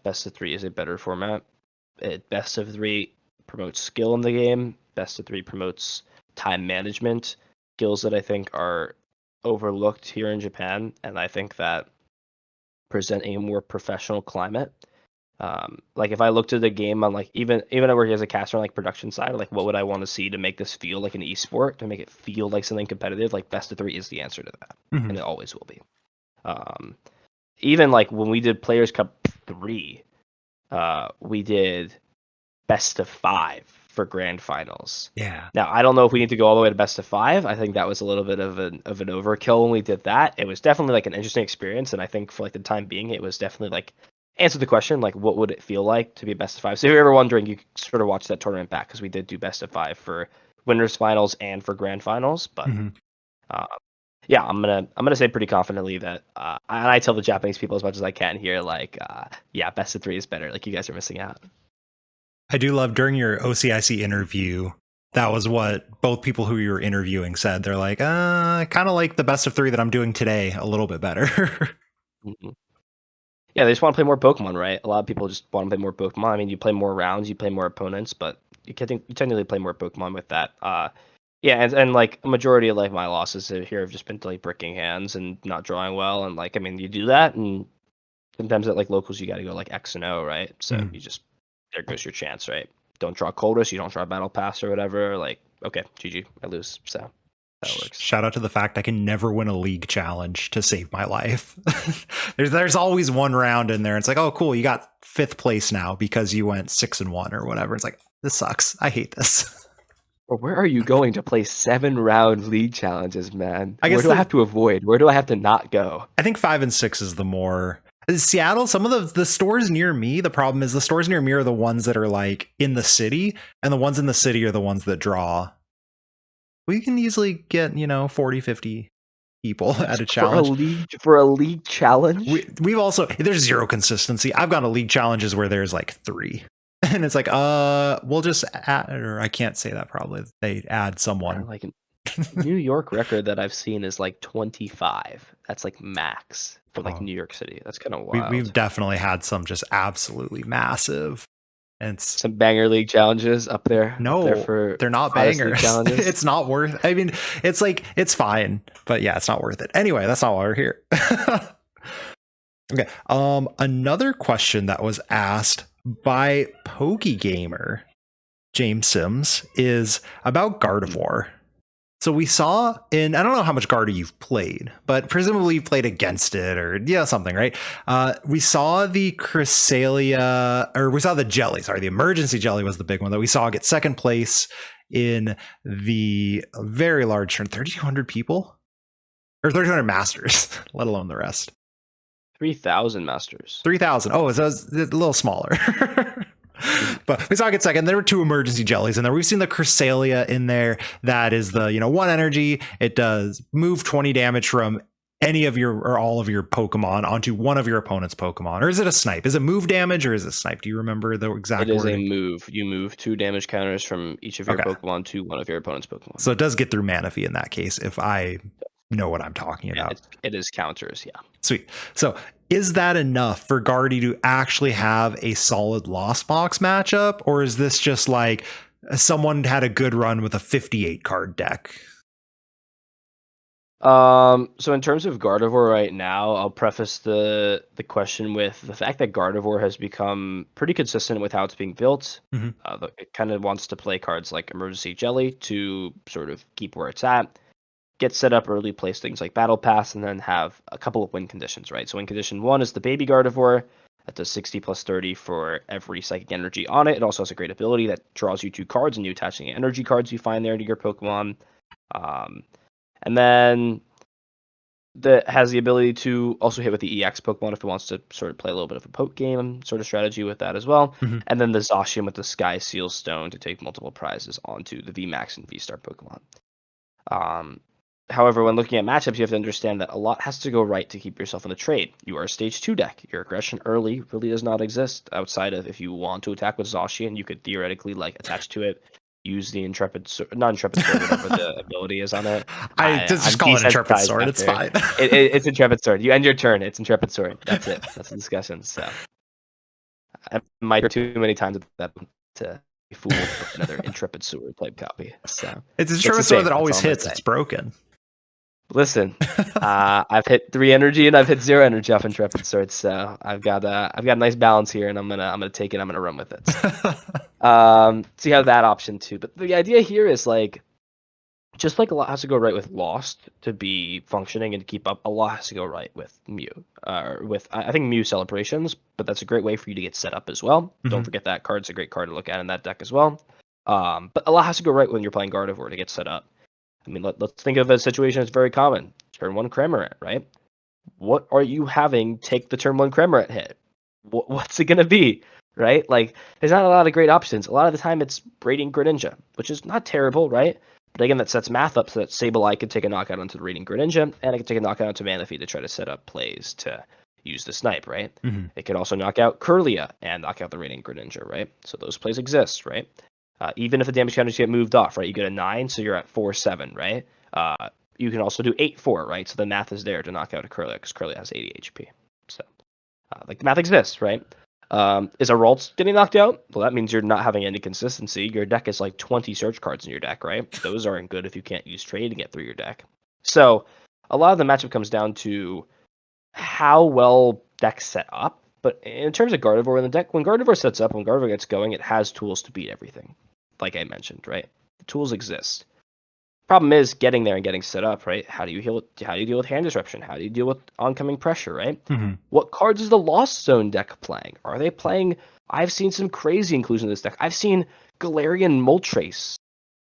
best of three is a better format. Best of three promotes skill in the game. Best of three promotes time management, skills that I think are overlooked here in Japan, and I think that present a more professional climate. Like if I looked at the game on like even I work as a caster on like production side, like what would I want to see to make this feel like an esport, to make it feel like something competitive? Like best of three is the answer to that, and it always will be. Um, Even like when we did Players Cup 3, we did best of 5 for grand finals. Yeah. Now I don't know if we need to go all the way to best of 5. I think that was a little bit of an overkill when we did that. It was definitely like an interesting experience, and I think for like the time being, it was definitely like answer the question like what would it feel like to be best of 5. So if you're ever wondering, you can sort of watch that tournament back because we did do best of 5 for winners finals and for grand finals. But yeah, I'm gonna say pretty confidently that and I tell the Japanese people as much as I can here, like yeah, best of 3 is better. Like you guys are missing out. I do love during your OCIC interview, that was what both people who you were interviewing said. They're like, kind of like the best of 3 that I'm doing today, a little bit better. Mm-hmm. Yeah, they just want to play more Pokemon, right? A lot of people just want to play more Pokemon. I mean, you play more rounds, you play more opponents, but you technically play more Pokemon with that. Yeah, and like a majority of like my losses here have just been to like bricking hands and not drawing well, and like I mean, you do that, and sometimes at like locals you got to go like X and O, right? So you just there goes your chance, right? Don't draw Coldest, you don't draw Battle Pass or whatever. Like okay, GG, I lose. So that works. Shout out to the fact I can never win a league challenge to save my life. there's always one round in there. It's like, oh, cool, you got 5th place now because you went 6-1 or whatever. It's like, this sucks. I hate this. Or where are you going to play 7-round league challenges, man? I Where guess do I have to avoid? Where do I have to not go? I think 5 and 6 is the more. Seattle, some of the stores near me, the problem is the stores near me are the ones that are like in the city, and the ones in the city are the ones that draw. We can easily get 40, 50 people at a challenge For a league challenge. we've also, there's zero consistency. I've got a league challenges where there's like 3 and it's like we'll just add, or I can't say that, probably they add someone. Like New York record that I've seen is like 25. That's like max for like New York City. That's kind of wild. We've definitely had some just absolutely massive. And some banger league challenges up there. No, up there they're not bangers. It's not worth. I mean, it's like, it's fine, but yeah, it's not worth it. Anyway, that's not why we're here. Okay. Another question that was asked by PokeGamer James Sims is about Gardevoir. So we saw in, I don't know how much Garda you've played, but presumably you played against it or something, right? We saw the Cresselia, or we saw the Jelly, sorry, the emergency Jelly was the big one that we saw get 2nd place in the very large turn, 3,200 people? Or 3,200 masters, let alone the rest. 3,000 masters. 3,000. Oh, so it's a little smaller. But we saw it get 2nd. There were 2 emergency jellies in there. We've seen the Cresselia in there. That is the 1 energy. It does move 20 damage from any of your or all of your Pokemon onto one of your opponent's Pokemon. Or is it a snipe? Is it move damage or is it snipe? Do you remember the exact wording? It is a move. You move 2 damage counters from each of your Pokemon to one of your opponent's Pokemon. So it does get through Manaphy in that case, if I know what I'm talking about. It is counters, yeah. Sweet. So is that enough for Guardy to actually have a solid Lost Box matchup? Or is this just like someone had a good run with a 58 card deck? So in terms of Gardevoir right now, I'll preface the question with the fact that Gardevoir has become pretty consistent with how it's being built. Mhm. It kind of wants to play cards like Emergency Jelly to sort of keep where it's at, get set up early, place things like Battle Pass, and then have a couple of win conditions, right? So win condition 1 is the Baby Gardevoir. That does 60 plus 30 for every Psychic Energy on it. It also has a great ability that draws you 2 cards, and you attach the energy cards you find there to your Pokemon. And then that has the ability to also hit with the EX Pokemon if it wants to sort of play a little bit of a poke game sort of strategy with that as well. Mhm. And then the Zacian with the Sky Seal Stone to take multiple prizes onto the VMAX and VSTAR Pokemon. However, when looking at matchups, you have to understand that a lot has to go right to keep yourself in the trade. You are a stage 2 deck. Your aggression early really does not exist outside of if you want to attack with Zacian, you could theoretically like attach to it, use the not Intrepid Sword, whatever the ability is on it. I just I'm call it Intrepid desensitized Sword. It's after. fine. It's Intrepid Sword. You end your turn. It's Intrepid Sword. That's it. That's the discussion. So I might hear too many times that to be fooled with another Intrepid Sword type copy. So It's it's the Intrepid Sword same. that That's all always I'm gonna hits. say. It's broken. Listen, I've hit 3 energy and I've hit 0 energy off Intrepid Sword, so I've got a nice balance here, and I'm gonna take it. I'm gonna run with it. So you have that option too. But the idea here is like, just like a lot has to go right with Lost to be functioning and to keep up, a lot has to go right with Mew. With I think Mew Celebrations, but that's a great way for you to get set up as well. Don't Mhm. forget that card's a great card to look at in that deck as well. But a lot has to go right when you're playing Gardevoir to get set up. I mean, let's think of a situation that's very common. Turn 1 Cramorant, right? What are you having take the turn 1 Cramorant hit? What's it going to be, right? Like, there's not a lot of great options. A lot of the time it's Radiant Greninja, which is not terrible, right? But again, that sets math up so that Sableye could take a knockout onto the Radiant Greninja, and it could take a knockout onto Manaphy to try to set up plays to use the snipe, right? Mhm. It could also knock out Curlia and knock out the Radiant Greninja, right? So those plays exist, right? Even if the damage counters get moved off, right? You get a 9, so you're at 4-7, right? You can also do 8-4, right? So the math is there to knock out a Curlia because Curlia has 80 HP. So, like, the math exists, right? Is a Ralts getting knocked out? Well, that means you're not having any consistency. Your deck is like 20 search cards in your deck, right? Those aren't good if you can't use trade to get through your deck. So a lot of the matchup comes down to how well decks set up. But in terms of Gardevoir in the deck, when Gardevoir sets up, when Gardevoir gets going, it has tools to beat everything. Like I mentioned, right? The tools exist. Problem is getting there and getting set up, right? How do you deal with hand disruption? How do you deal with oncoming pressure, right? Mhm. What cards is the Lost Zone deck playing? Are they playing? I've seen some crazy inclusion in this deck. I've seen Galarian Moltres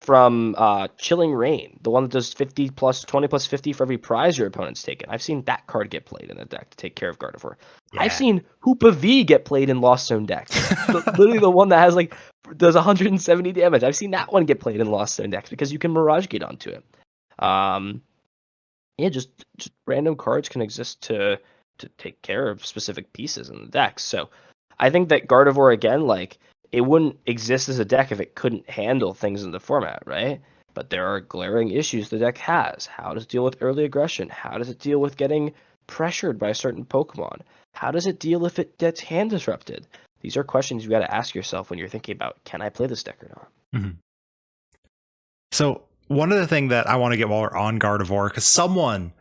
from Chilling Reign, the one that does 50 plus 20 plus 50 for every prize your opponent's taken. I've seen that card get played in the deck to take care of Gardevoir. I've Yeah. seen Hoopa V get played in Lost Zone decks. Literally the one that has like does 170 damage. I've seen that one get played in Lost Zone decks because you can Mirage Gate onto it. Yeah, just random cards can exist to take care of specific pieces in the deck. So I think that Gardevoir again, like, it wouldn't exist as a deck if it couldn't handle things in the format, right? But there are glaring issues the deck has. How does it deal with early aggression? How does it deal with getting pressured by certain Pokemon? How does it deal if it gets hand disrupted? These are questions you got to ask yourself when you're thinking about, can I play this deck or not? Mhm. So one other thing that I want to get while we're on Gardevoir, because someone,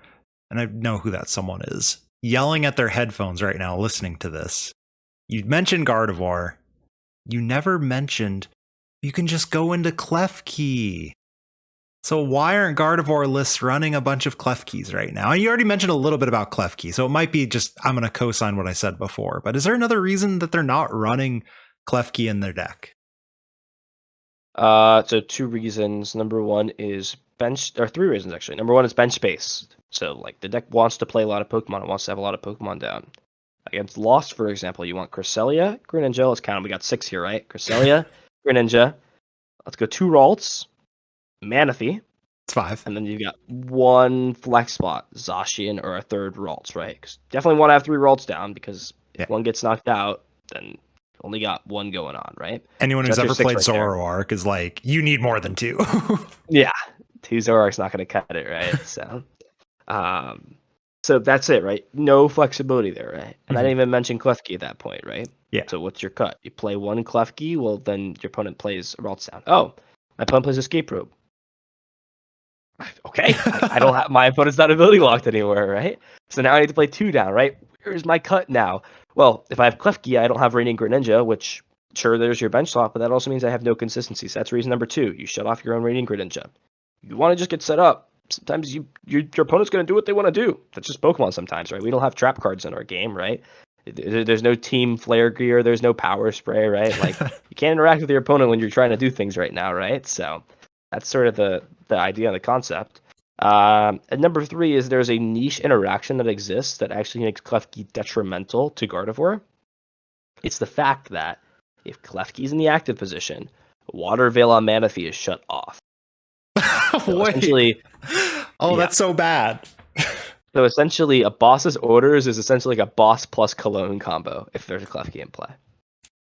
and I know who that someone is, yelling at their headphones right now listening to this. You mentioned Gardevoir. You never mentioned you can just go into Klefki. So why aren't Gardevoir lists running a bunch of Klefkis right now? You already mentioned a little bit about Klefki, so it might be just I'm going to co-sign what I said before. But is there another reason that they're not running Klefki in their deck? So 2 reasons. Number one is bench, or 3 reasons actually. Number one is bench space. So like the deck wants to play a lot of Pokemon. It wants to have a lot of Pokemon down. Against Lost, for example, you want Cresselia, Greninja. Let's count them. We got 6 here, right? Cresselia, Greninja. Let's go 2 Ralts, Manaphy, It's 5. and then you got 1 flex spot, Zacian, or a 3rd Ralts, right? 'Cause definitely want to have 3 Ralts down because if Yeah. one gets knocked out, then only got 1 going on, right? Anyone So who's that's your ever 6 played right there. Zoroark is like, you need more than 2. Yeah, 2 Zoroark's not going to cut it, right? Um, so that's it, right? No flexibility there, right? And I Mhm. didn't even mention Klefki at that point, right? Yeah. So what's your cut? You play 1 Klefki, well then your opponent plays Ralts down. Oh, my opponent plays Escape Rope. Okay, I don't have my opponent's not ability locked anywhere, right? So now I need to play 2 down, right? Where's my cut now? Well, if I have Klefki, I don't have Radiant Greninja, which sure there's your bench slot, but that also means I have no consistency. So that's reason number 2. You shut off your own Radiant Greninja. You want to just get set up. Sometimes your opponent's going to do what they want to do. That's just Pokemon sometimes, right? We don't have trap cards in our game, right? There's no team flare gear. There's no power spray, right? Like you can't interact with your opponent when you're trying to do things right now, right? So that's sort of the idea and the concept. And number 3 is there's a niche interaction that exists that actually makes Klefki detrimental to Gardevoir. It's the fact that if Klefki's in the active position, Water Veil on Manaphy is shut off. So Wait. That's so bad. So essentially, a boss's orders is essentially like a boss plus cologne combo if there's a Klefki in play.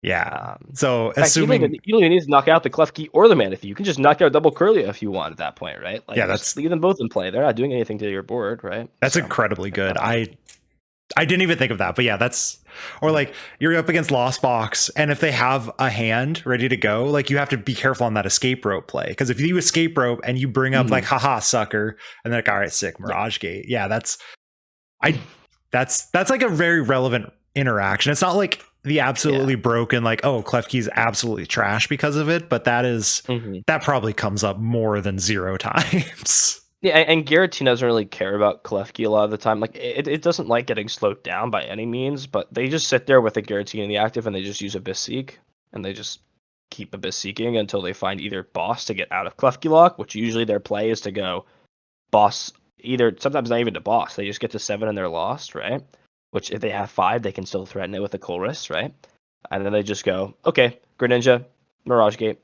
Yeah. So fact, assuming you don't even need to knock out the Klefki or the Manaphy. You can just knock out double Curlia if you want at that point, right? Like, that's leave them both in play. They're not doing anything to your board, right? That's incredibly good. I didn't even think of that, but yeah, or like you're up against Lost Box, and if they have a hand ready to go, like you have to be careful on that escape rope play. Because if you escape rope and you bring up like haha sucker, and they're like, all right, sick, Mirage Gate. Yeah, that's like a very relevant interaction. It's not like the absolutely broken, like, oh, Klefki's absolutely trash because of it, but that probably comes up more than 0 times. Yeah, and Giratina doesn't really care about Klefki a lot of the time. Like, it doesn't like getting slowed down by any means, but they just sit there with a Giratina in the active and they just use Abyss Seek, and they just keep Abyss Seeking until they find either boss to get out of Klefki lock, which usually their play is to go boss, sometimes not even to boss. They just get to 7 and they're lost, right? Which if they have 5, they can still threaten it with a Colress, right? And then they just go, okay, Greninja, Mirage Gate,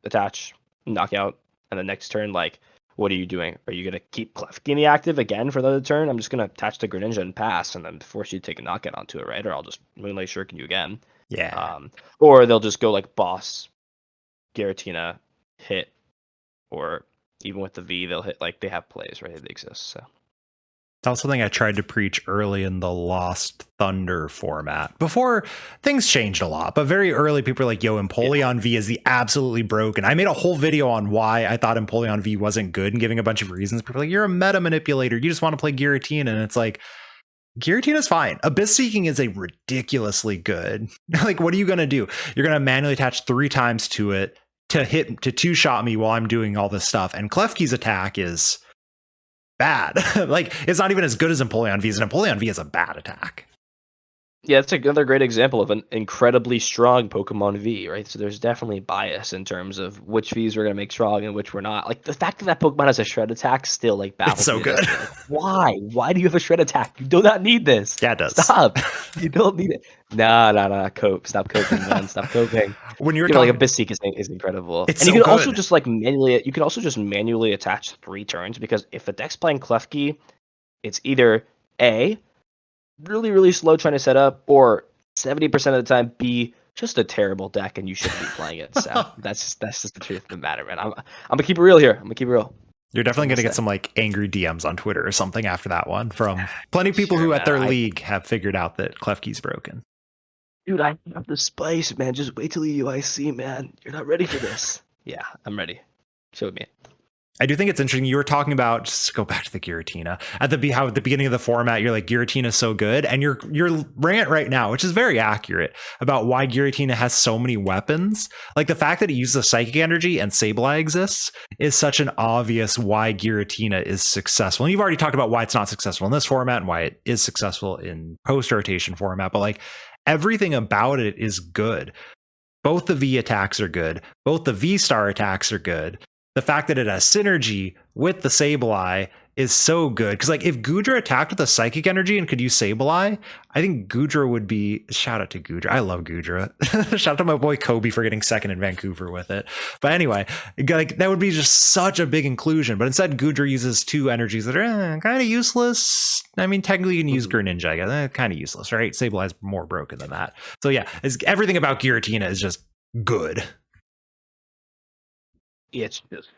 attach, knockout, and the next turn, like, what are you doing? Are you going to keep Klefki in the active again for another turn? I'm just going to attach to Greninja and pass and then force you to take a knockout onto it, right? Or I'll just Moonlight Shuriken you again. Yeah. Or they'll just go like boss, Giratina, hit, or even with the V, they'll hit, like, they have plays, right? They exist, so. It's also something I tried to preach early in the Lost Thunder format. Before, things changed a lot, but very early, people were like, yo, Empoleon V is the absolutely broken. I made a whole video on why I thought Empoleon V wasn't good and giving a bunch of reasons. People were like, you're a meta manipulator. You just want to play Giratina. And it's like, Giratina's fine. Abyss Seeking is a ridiculously good. Like, what are you going to do? You're going to manually attach 3 times to it to 2-shot me while I'm doing all this stuff. And Klefki's attack is bad. Like, it's not even as good as Empoleon V's, and Empoleon V is a bad attack. Yeah, it's another great example of an incredibly strong Pokemon V, right? So there's definitely bias in terms of which Vs we're going to make strong and which we're not. Like, the fact that that Pokemon has a Shred attack still, like, baffles It's so me. good. Like, why? Why do you have a Shred attack? You do not need this. Yeah, it does. Stop. You don't need it. Nah. Cope. Stop coping, man. Stop coping. When you're like, Abyss Seek is incredible. It's and so you can good. also just like manually attach 3 turns, because if the deck's playing Klefki, it's either A, really, really slow trying to set up, or 70% of the time B, just a terrible deck and you shouldn't be playing it. So that's just the truth of the matter, man. I'm gonna keep it real here. You're definitely going to get some like angry DMs on Twitter or something after that one from plenty of people who at their league have figured out that Klefki's broken. Dude, I have the spice, man. Just wait till you UIC, man. You're not ready for this. Yeah, I'm ready. Show me. I do think it's interesting. You were talking about, just to go back to the Giratina at the beginning of the format, you're like, Giratina's so good, and your rant right now, which is very accurate, about why Giratina has so many weapons, like the fact that it uses a Psychic Energy and Sableye exists, is such an obvious why Giratina is successful. And you've already talked about why it's not successful in this format and why it is successful in post rotation format, but like everything about it is good. Both the V attacks are good. Both the VSTAR attacks are good. The fact that it has synergy with the Sableye is so good. Because like if Goodra attacked with a Psychic Energy and could use Sableye, I think Goodra would be, shout out to Goodra. I love Goodra. Shout out to my boy Kobe for getting second in Vancouver with it. But anyway, like that would be just such a big inclusion. But instead Goodra uses 2 energies that are kind of useless. I mean, technically you can use Greninja, I guess. Kind of useless, right? Sableye is more broken than that. So yeah, everything about Giratina is just good. It's just,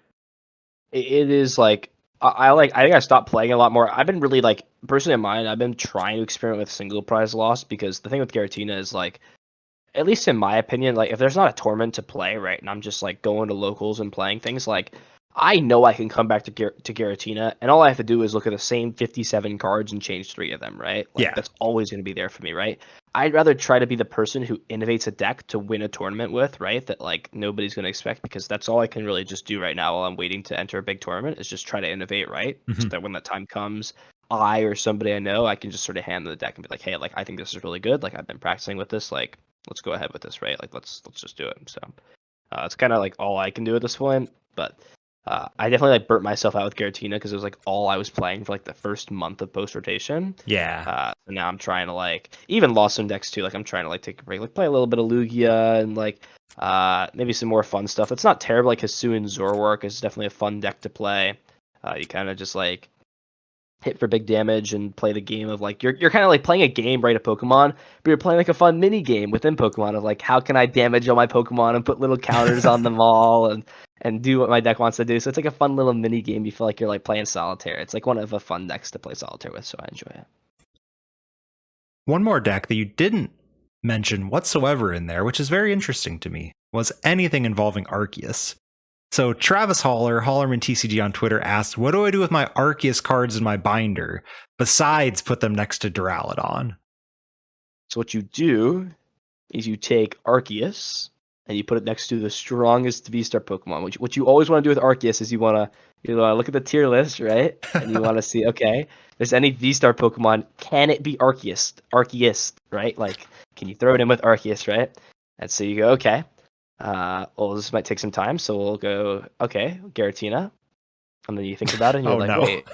it is like, I think I stopped playing a lot more. I've been really, like, personally in mine, I've been trying to experiment with single prize loss, because the thing with Giratina is, like, at least in my opinion, like, if there's not a tournament to play, right, and I'm just like going to locals and playing things, like, I know I can come back to Giratina, and all I have to do is look at the same 57 cards and change 3 of them, right? Like, Yeah. that's always going to be there for me, right? I'd rather try to be the person who innovates a deck to win a tournament with, right? That, like, nobody's going to expect, because that's all I can really just do right now while I'm waiting to enter a big tournament, is just try to innovate, right? So that when that time comes, I or somebody I know, I can just sort of hand the deck and be like, hey, like, I think this is really good. Like, I've been practicing with this. Like, let's go ahead with this, right? Like, let's just do it. So it's kind of like all I can do at this point, but I definitely like burnt myself out with Giratina because it was like all I was playing for like the first month of post rotation. Yeah. So now I'm trying to like even lost some decks too. Like I'm trying to like take a break, like play a little bit of Lugia and like maybe some more fun stuff. It's not terrible. Like Hisu and Zorwork is definitely a fun deck to play. You kind of just like hit for big damage and play the game of like you're kind of like playing a game, right? A Pokemon, but you're playing like a fun mini game within Pokemon of like how can I damage all my Pokemon and put little counters on them all and do what my deck wants to do. So it's like a fun little mini game. You feel like you're like playing solitaire. It's like one of the fun decks to play solitaire with, so I enjoy it. One more deck that you didn't mention whatsoever in there, which is very interesting to me, was anything involving Arceus. So Travis Hollerman TCG on Twitter asked, what do I do with my Arceus cards in my binder besides put them next to Duraludon? So what you do is you take Arceus and you put it next to the strongest VSTAR Pokemon. What you always want to do with Arceus is you want to look at the tier list, right? And you want to see, okay, there's any VSTAR Pokemon, can it be Arceus, right? Like, can you throw it in with Arceus, right? And so you go, okay. Well, this might take some time, so we'll go, okay, Giratina. And then you think about it and you're like, no. wait,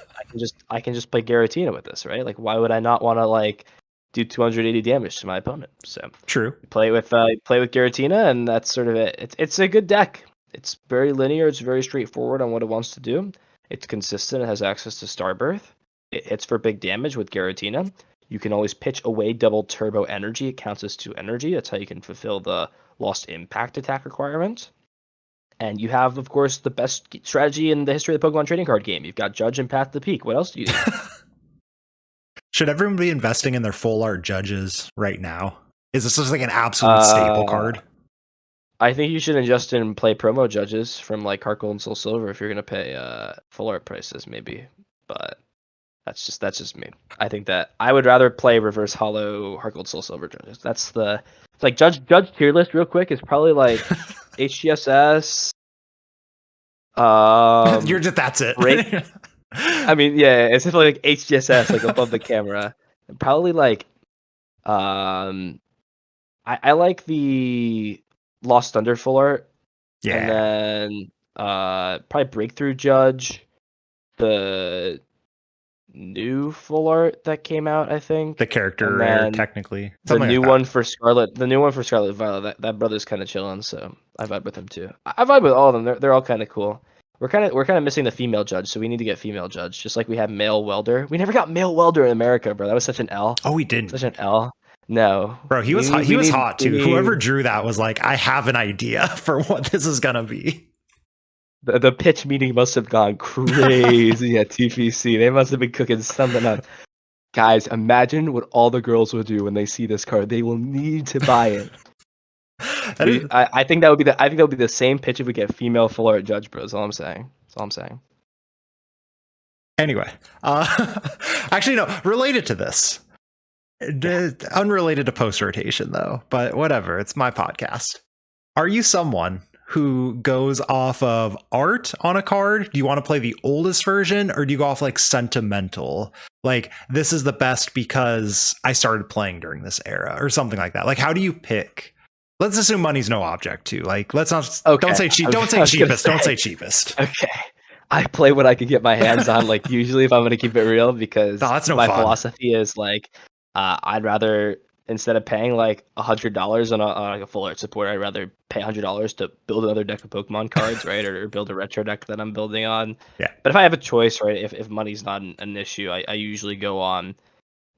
I can just play Giratina with this, right? Like, why would I not want to like do 280 damage to my opponent? So True. play with Giratina, and that's sort of it. It's a good deck. It's very linear. It's very straightforward on what it wants to do. It's consistent. It has access to Starbirth. It hits for big damage with Giratina. You can always pitch away double turbo energy. It counts as 2 energy. That's how you can fulfill the lost impact attack requirement. And you have, of course, the best strategy in the history of the Pokemon trading card game. You've got Judge and Path to the Peak. What else do you need? Should everyone be investing in their full art judges right now? Is this just like an absolute staple card? I think you should adjust and play promo judges from like Heart Gold and Soul Silver if you're gonna pay full art prices, maybe. But that's just me. I think that I would rather play Reverse Hollow Heart Gold Soul Silver judges. That's the like judge tier list real quick is probably like HGSS. That's it. I mean, yeah, it's definitely like HGSS, like above the camera. Probably like, I like the Lost Thunder full art. Yeah. And then probably Breakthrough Judge, the new full art that came out, I think. The character and rare, then technically. the Something new like one for Scarlet, Violet. That brother's kind of chilling, so I vibe with him too. I vibe with all of them. They're all kind of cool. We're kind of missing the female judge, so we need to get female judge, just like we had male welder. We never got male welder in America, bro. That was such an L. Oh, we didn't. Such an L. No, Bro, he was hot too. Whoever drew that was like, I have an idea for what this is gonna be. The pitch meeting must have gone crazy at TPC. They must have been cooking something up. Guys, imagine what all the girls will do when they see this card. They will need to buy it. I think that would be the same pitch if we get female full art judge, bro. That's all I'm saying. Anyway, actually no, related to this. Unrelated to post rotation though, but whatever. It's my podcast. Are you someone who goes off of art on a card? Do you want to play the oldest version, or do you go off like sentimental? Like, this is the best because I started playing during this era, or something like that. Like, how do you pick? Let's assume money's no object too. Like, let's not. Okay. Don't say cheap. Don't say cheapest. Don't say cheapest. Okay. I play what I can get my hands on. Like, usually, if I'm gonna keep it real, because that's no my fun. philosophy is like, I'd rather, instead of paying like $100 on a full art support, I'd rather pay $100 to build another deck of Pokemon cards, right, or build a retro deck that I'm building on. Yeah. But if I have a choice, right, if money's not an issue, I usually go on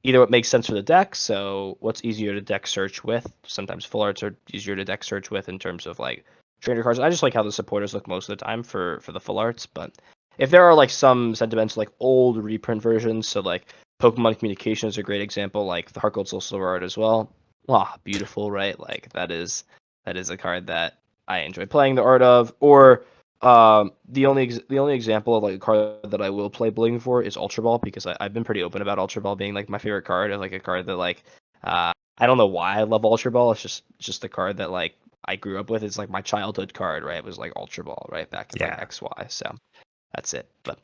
either what makes sense for the deck. So what's easier to deck search with? Sometimes full arts are easier to deck search with in terms of like trainer cards. I just like how the supporters look most of the time for the full arts. But if there are like some sentimental like old reprint versions, so like Pokemon Communication is a great example, like the Heart Gold Soul Silver art as well. Wow, beautiful, right? Like that is a card that I enjoy playing the art of. Or The only example of like a card that I will play Bling for is Ultra Ball, because I've been pretty open about Ultra Ball being like my favorite card, and like a card that like I don't know why I love Ultra Ball. It's just the card that like I grew up with. It's like my childhood card, right? It was like Ultra Ball, right, back in like XY. So that's it. But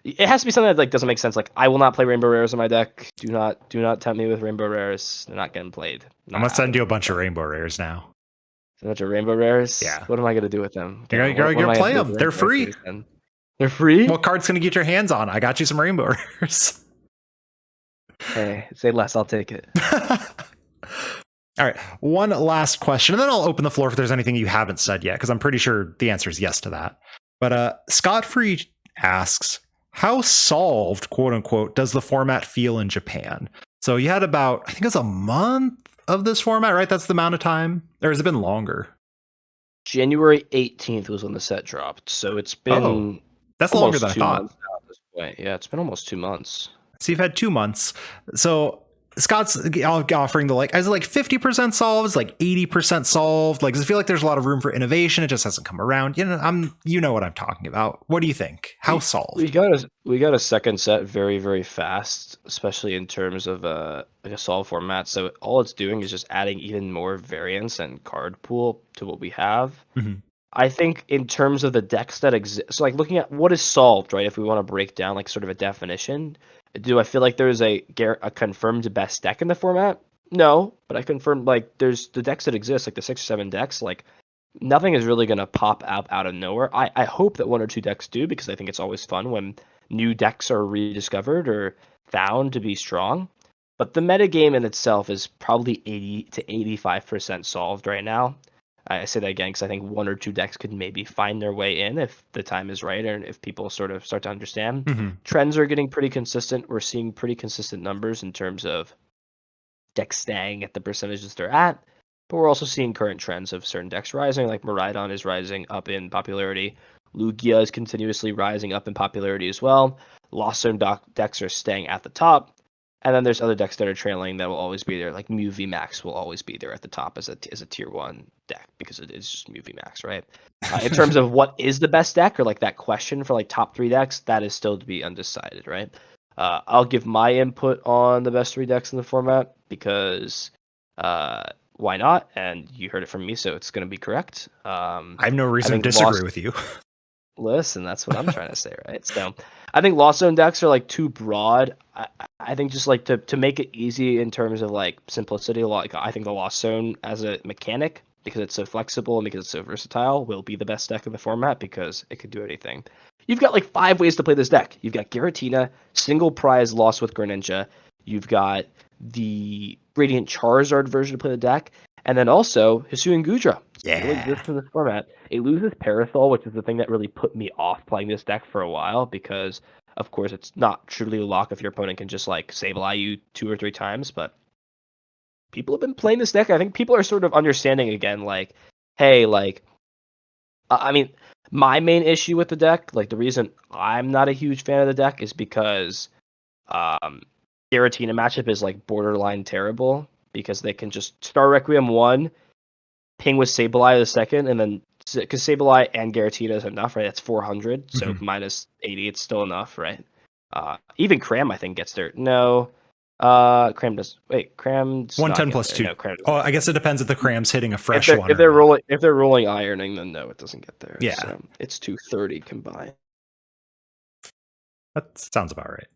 it has to be something that like doesn't make sense. Like I will not play Rainbow Rares in my deck. Do not tempt me with Rainbow Rares. They're not getting played. I'm gonna send you a bunch of Rainbow Rares now. A bunch of Rainbow Rares. Yeah. What am I gonna do with them? You're gonna play them. They're free. They're free. What cards can you get your hands on? I got you some Rainbow Rares. Hey, say less. I'll take it. All right. One last question, and then I'll open the floor if there's anything you haven't said yet, because I'm pretty sure the answer is yes to that. But Scott Free asks, how solved, quote unquote, does the format feel in Japan? So you had about, I think it's a month of this format, right? That's the amount of time? Or has it been longer? January 18th was when the set dropped. So it's been that's longer than I thought. Months now at this point. Yeah, it's been almost 2 months. So you've had 2 months. So Scott's offering the like, is it like 50% solved? Is like 80% solved? Like, does it feel like there's a lot of room for innovation? It just hasn't come around. You know what I'm talking about. What do you think? How solved? We got a second set very, very fast, especially in terms of like a solve format. So all it's doing is just adding even more variance and card pool to what we have. Mm-hmm. I think in terms of the decks that exist, so like looking at what is solved, right? If we want to break down like sort of a definition, do I feel like there's a confirmed best deck in the format? No, but I confirm like there's the decks that exist, like the 6 or 7 decks, like nothing is really gonna pop out of nowhere. I hope that 1 or 2 decks do, because I think it's always fun when new decks are rediscovered or found to be strong. But the metagame in itself is probably 80 to 85% solved right now. I say that again because I think 1 or 2 decks could maybe find their way in if the time is right, and if people sort of start to understand. Mm-hmm. Trends are getting pretty consistent. We're seeing pretty consistent numbers in terms of decks staying at the percentages they're at, but we're also seeing current trends of certain decks rising, like Miraidon is rising up in popularity. Lugia is continuously rising up in popularity as well. Lost Zone decks are staying at the top. And then there's other decks that are trailing that will always be there. Like Mew VMAX will always be there at the top as a tier 1 deck, because it is just Mew VMAX, right? In terms of what is the best deck, or like that question for like top 3 decks, that is still to be undecided, right? I'll give my input on the best 3 decks in the format, because why not? And you heard it from me, so it's going to be correct. I have no reason to disagree with you. Listen, that's what I'm trying to say, right? So I think Lost Zone decks are like too broad. I think just like to make it easy in terms of like simplicity, like I think the Lost Zone as a mechanic, because it's so flexible and because it's so versatile, will be the best deck in the format, because it could do anything. You've got like 5 ways to play this deck. You've got Giratina, single prize Lost with Greninja. You've got the Radiant Charizard version to play the deck. And then also Hisuian Gudra. Yeah. It really exists in this format. It loses Parasol, which is the thing that really put me off playing this deck for a while, because of course it's not truly a lock if your opponent can just like Sableye you 2 or 3 times, but people have been playing this deck. I think people are sort of understanding again, like, hey, like, I mean, my main issue with the deck, like the reason I'm not a huge fan of the deck is because Giratina matchup is like borderline terrible, because they can just Star Requiem 1, ping with Sableye the second, and then because Sableye and Giratina is enough, right? That's 400, so minus 80, it's still enough, right? Even Cram, I think, gets there. No, Cram does. Wait, Cram's 110 plus 2. No, Cram I guess it depends if the Cram's hitting a fresh one. If they're rolling ironing, then no, it doesn't get there. Yeah, so it's 230 combined. That sounds about right.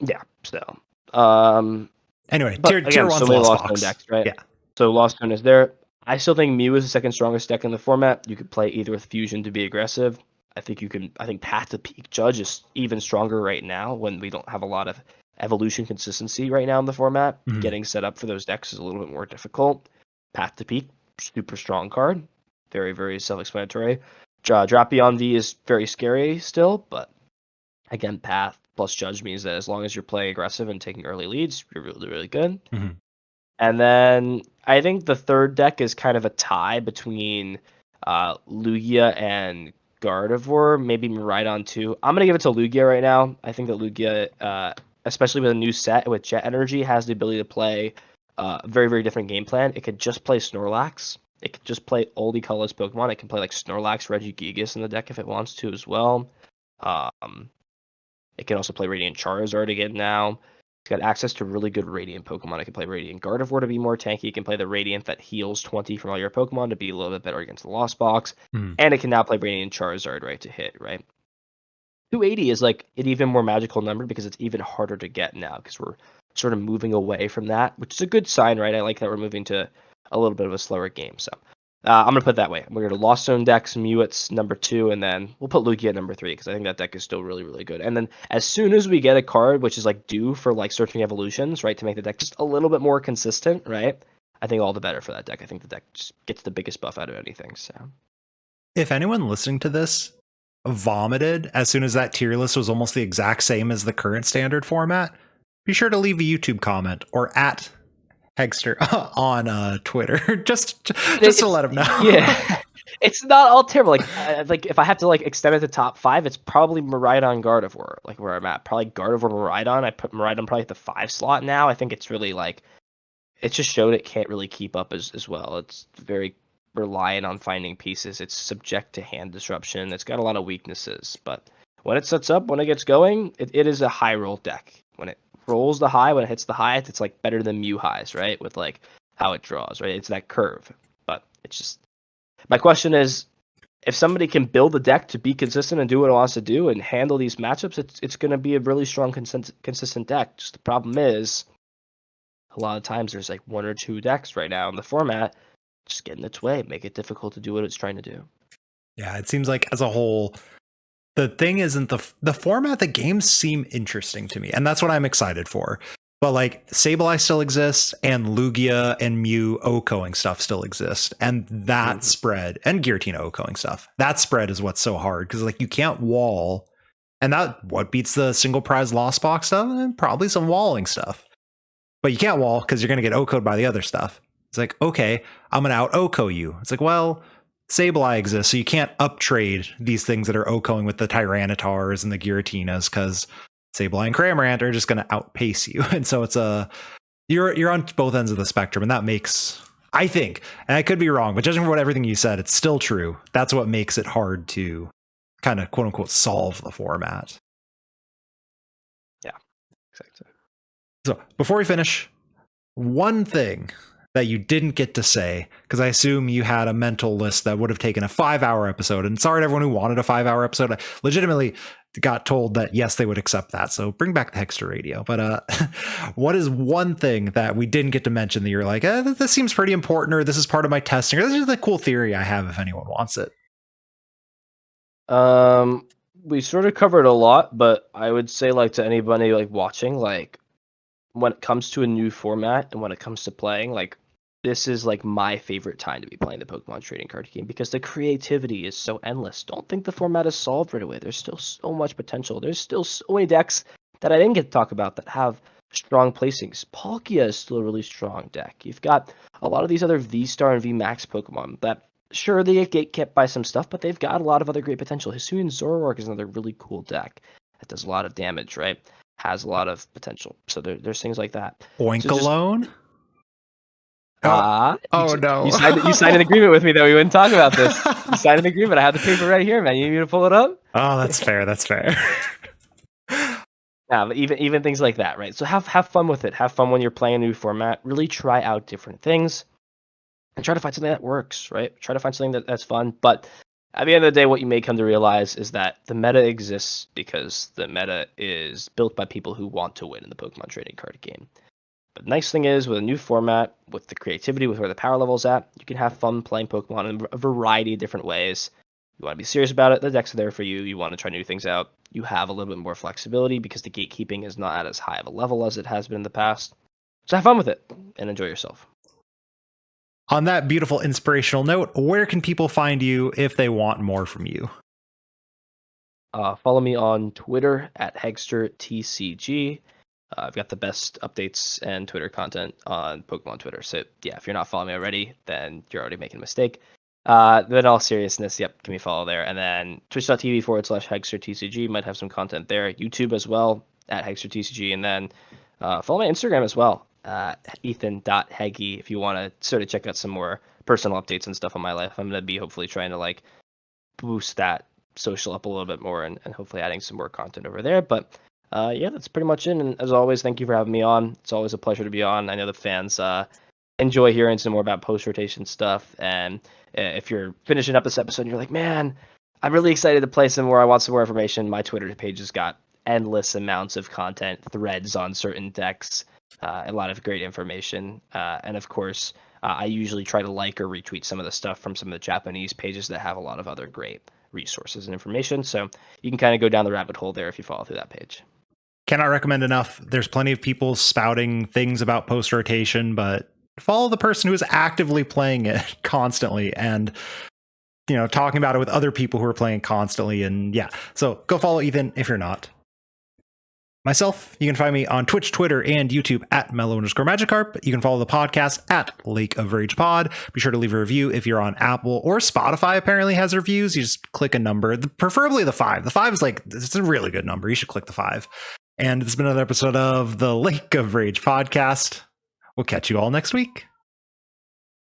Yeah. So, anyway, tier 1's so Lost Box. Decks, right? Yeah. So Lost Zone is there. I still think Mew is the second strongest deck in the format. You could play either with Fusion to be aggressive. I think Path to Peak Judge is even stronger right now, when we don't have a lot of evolution consistency right now in the format. Mm-hmm. Getting set up for those decks is a little bit more difficult. Path to Peak, super strong card. Very, very self-explanatory. Drapion V is very scary still, but again, Path plus Judge means that as long as you're playing aggressive and taking early leads, you're really, really good. Mm-hmm. And then I think the third deck is kind of a tie between Lugia and Gardevoir, maybe Miraidon too. I'm going to give it to Lugia right now. I think that Lugia, especially with a new set with Jet Energy, has the ability to play a very, very different game plan. It could just play Snorlax It can just play oldie colors Pokemon. It can play like Snorlax, Regigigas in the deck if it wants to as well. It can also play Radiant Charizard again now. It's got access to really good Radiant Pokemon. It can play Radiant Gardevoir to be more tanky. It can play the Radiant that heals 20 from all your Pokemon to be a little bit better against the Lost Box. And it can now play Radiant Charizard, right, to hit, right? 280 is like an even more magical number because it's even harder to get now because we're sort of moving away from that, which is a good sign, right? I like that we're moving to a little bit of a slower game. So I'm going to put it that way. We're going to Lost Zone decks, Mewtwo's number 2, and then we'll put Lugia at number 3 because I think that deck is still really, really good. And then as soon as we get a card which is like due for like Searching Evolutions, right, to make the deck just a little bit more consistent, right? I think all the better for that deck. I think the deck just gets the biggest buff out of anything. So if anyone listening to this vomited as soon as that tier list was almost the exact same as the current standard format, be sure to leave a YouTube comment or at Hegster on Twitter just to let him know. Yeah. It's not all terrible. Like if I have to like extend it to top 5, it's probably Miraidon Gardevoir, like where I'm at. Probably Gardevoir Miraidon. I put Miraidon probably at the 5 slot now. I think it's really like it's just showed it can't really keep up as well. It's very reliant on finding pieces. It's subject to hand disruption. It's got a lot of weaknesses, but when it sets up, when it gets going, it is a high roll deck. When it rolls the high, when it hits the highest, it's like better than Mew highs, right? With like how it draws, right? It's that curve. But it's just my question is, if somebody can build a deck to be consistent and do what it wants to do and handle these matchups, it's going to be a really strong consistent deck. Just the problem is, a lot of times there's like 1 or 2 decks right now in the format just get in its way, make it difficult to do what it's trying to do. Yeah, it seems like as a whole, the thing isn't the format. The games seem interesting to me, and that's what I'm excited for. But like Sableye still exists, and Lugia and Mew Okoing stuff still exists, and that spread, and Giratina Okoing stuff, that spread is what's so hard because like you can't wall, and that what beats the single prize lost box stuff, and probably some walling stuff. But you can't wall because you're gonna get Okoed by the other stuff. It's like, okay, I'm gonna out Oko you. It's like, well, Sableye exists, so you can't uptrade these things that are Okoing with the Tyrannitars and the Giratinas because Sableye and Cramorant are just gonna outpace you. And so it's you're on both ends of the spectrum, and that makes, I think, and I could be wrong, but judging from what everything you said, it's still true. That's what makes it hard to kind of quote unquote solve the format. Yeah, exactly. So before we finish, one thing that you didn't get to say, because I assume you had a mental list that would have taken a 5-hour episode, and sorry to everyone who wanted a 5-hour episode. I legitimately got told that yes, they would accept that, so bring back the Hegster radio. But what is one thing that we didn't get to mention that you're like, this seems pretty important, or this is part of my testing, or this is a cool theory I have if anyone wants it? We sort of covered a lot, but I would say like to anybody like watching, like when it comes to a new format and when it comes to playing, like this is like my favorite time to be playing the Pokemon trading card game because the creativity is so endless. Don't think the format is solved right away. There's still so much potential. There's still so many decks that I didn't get to talk about that have strong placings. Palkia is still a really strong deck. You've got a lot of these other VSTAR and VMAX Pokemon that sure they get kept by some stuff, but they've got a lot of other great potential. Hisuian Zoroark is another really cool deck that does a lot of damage, right? Has a lot of potential. So there's things like that. Oink So alone? No. You signed an agreement with me that we wouldn't talk about this. You signed an agreement. I have the paper right here, man. You need me to pull it up? Oh, that's fair. That's fair. Yeah, but even things like that, right? So have fun with it. Have fun when you're playing a new format. Really try out different things and try to find something that works, right? Try to find something that's fun. But at the end of the day, what you may come to realize is that the meta exists because the meta is built by people who want to win in the Pokemon trading card game. But the nice thing is, with a new format, with the creativity, with where the power level's at, you can have fun playing Pokemon in a variety of different ways. You want to be serious about it, the decks are there for you. You want to try new things out. You have a little bit more flexibility because the gatekeeping is not at as high of a level as it has been in the past. So have fun with it and enjoy yourself. On that beautiful inspirational note, where can people find you if they want more from you? Follow me on Twitter at HegsterTCG. I've got the best updates and Twitter content on Pokemon Twitter. So yeah, if you're not following me already, then you're already making a mistake. But in all seriousness, yep, give me a follow there. And then twitch.tv/HegsterTCG might have some content there. YouTube as well at HegsterTCG. And then follow my Instagram as well Ethan.Hegyi if you want to sort of check out some more personal updates and stuff on my life. I'm going to be hopefully trying to like boost that social up a little bit more and hopefully adding some more content over there. But yeah, that's pretty much it. And as always, thank you for having me on. It's always a pleasure to be on. I know the fans enjoy hearing some more about post-rotation stuff. And if you're finishing up this episode and you're like, man, I'm really excited to play some more. I want some more information. My Twitter page has got endless amounts of content, threads on certain decks, a lot of great information. And of course, I usually try to like or retweet some of the stuff from some of the Japanese pages that have a lot of other great resources and information. So you can kind of go down the rabbit hole there if you follow through that page. Cannot recommend enough. There's plenty of people spouting things about post rotation, but follow the person who is actively playing it constantly and, you know, talking about it with other people who are playing constantly. And yeah, so go follow Ethan if you're not. Myself, you can find me on Twitch, Twitter, and YouTube at mellow_magikarp. You can follow the podcast at Lake of Rage Pod. Be sure to leave a review if you're on Apple or Spotify. Apparently has reviews. You just click a number, preferably the 5. The 5 is like, it's a really good number. You should click the 5. And it's been another episode of the Lake of Rage podcast. We'll catch you all next week.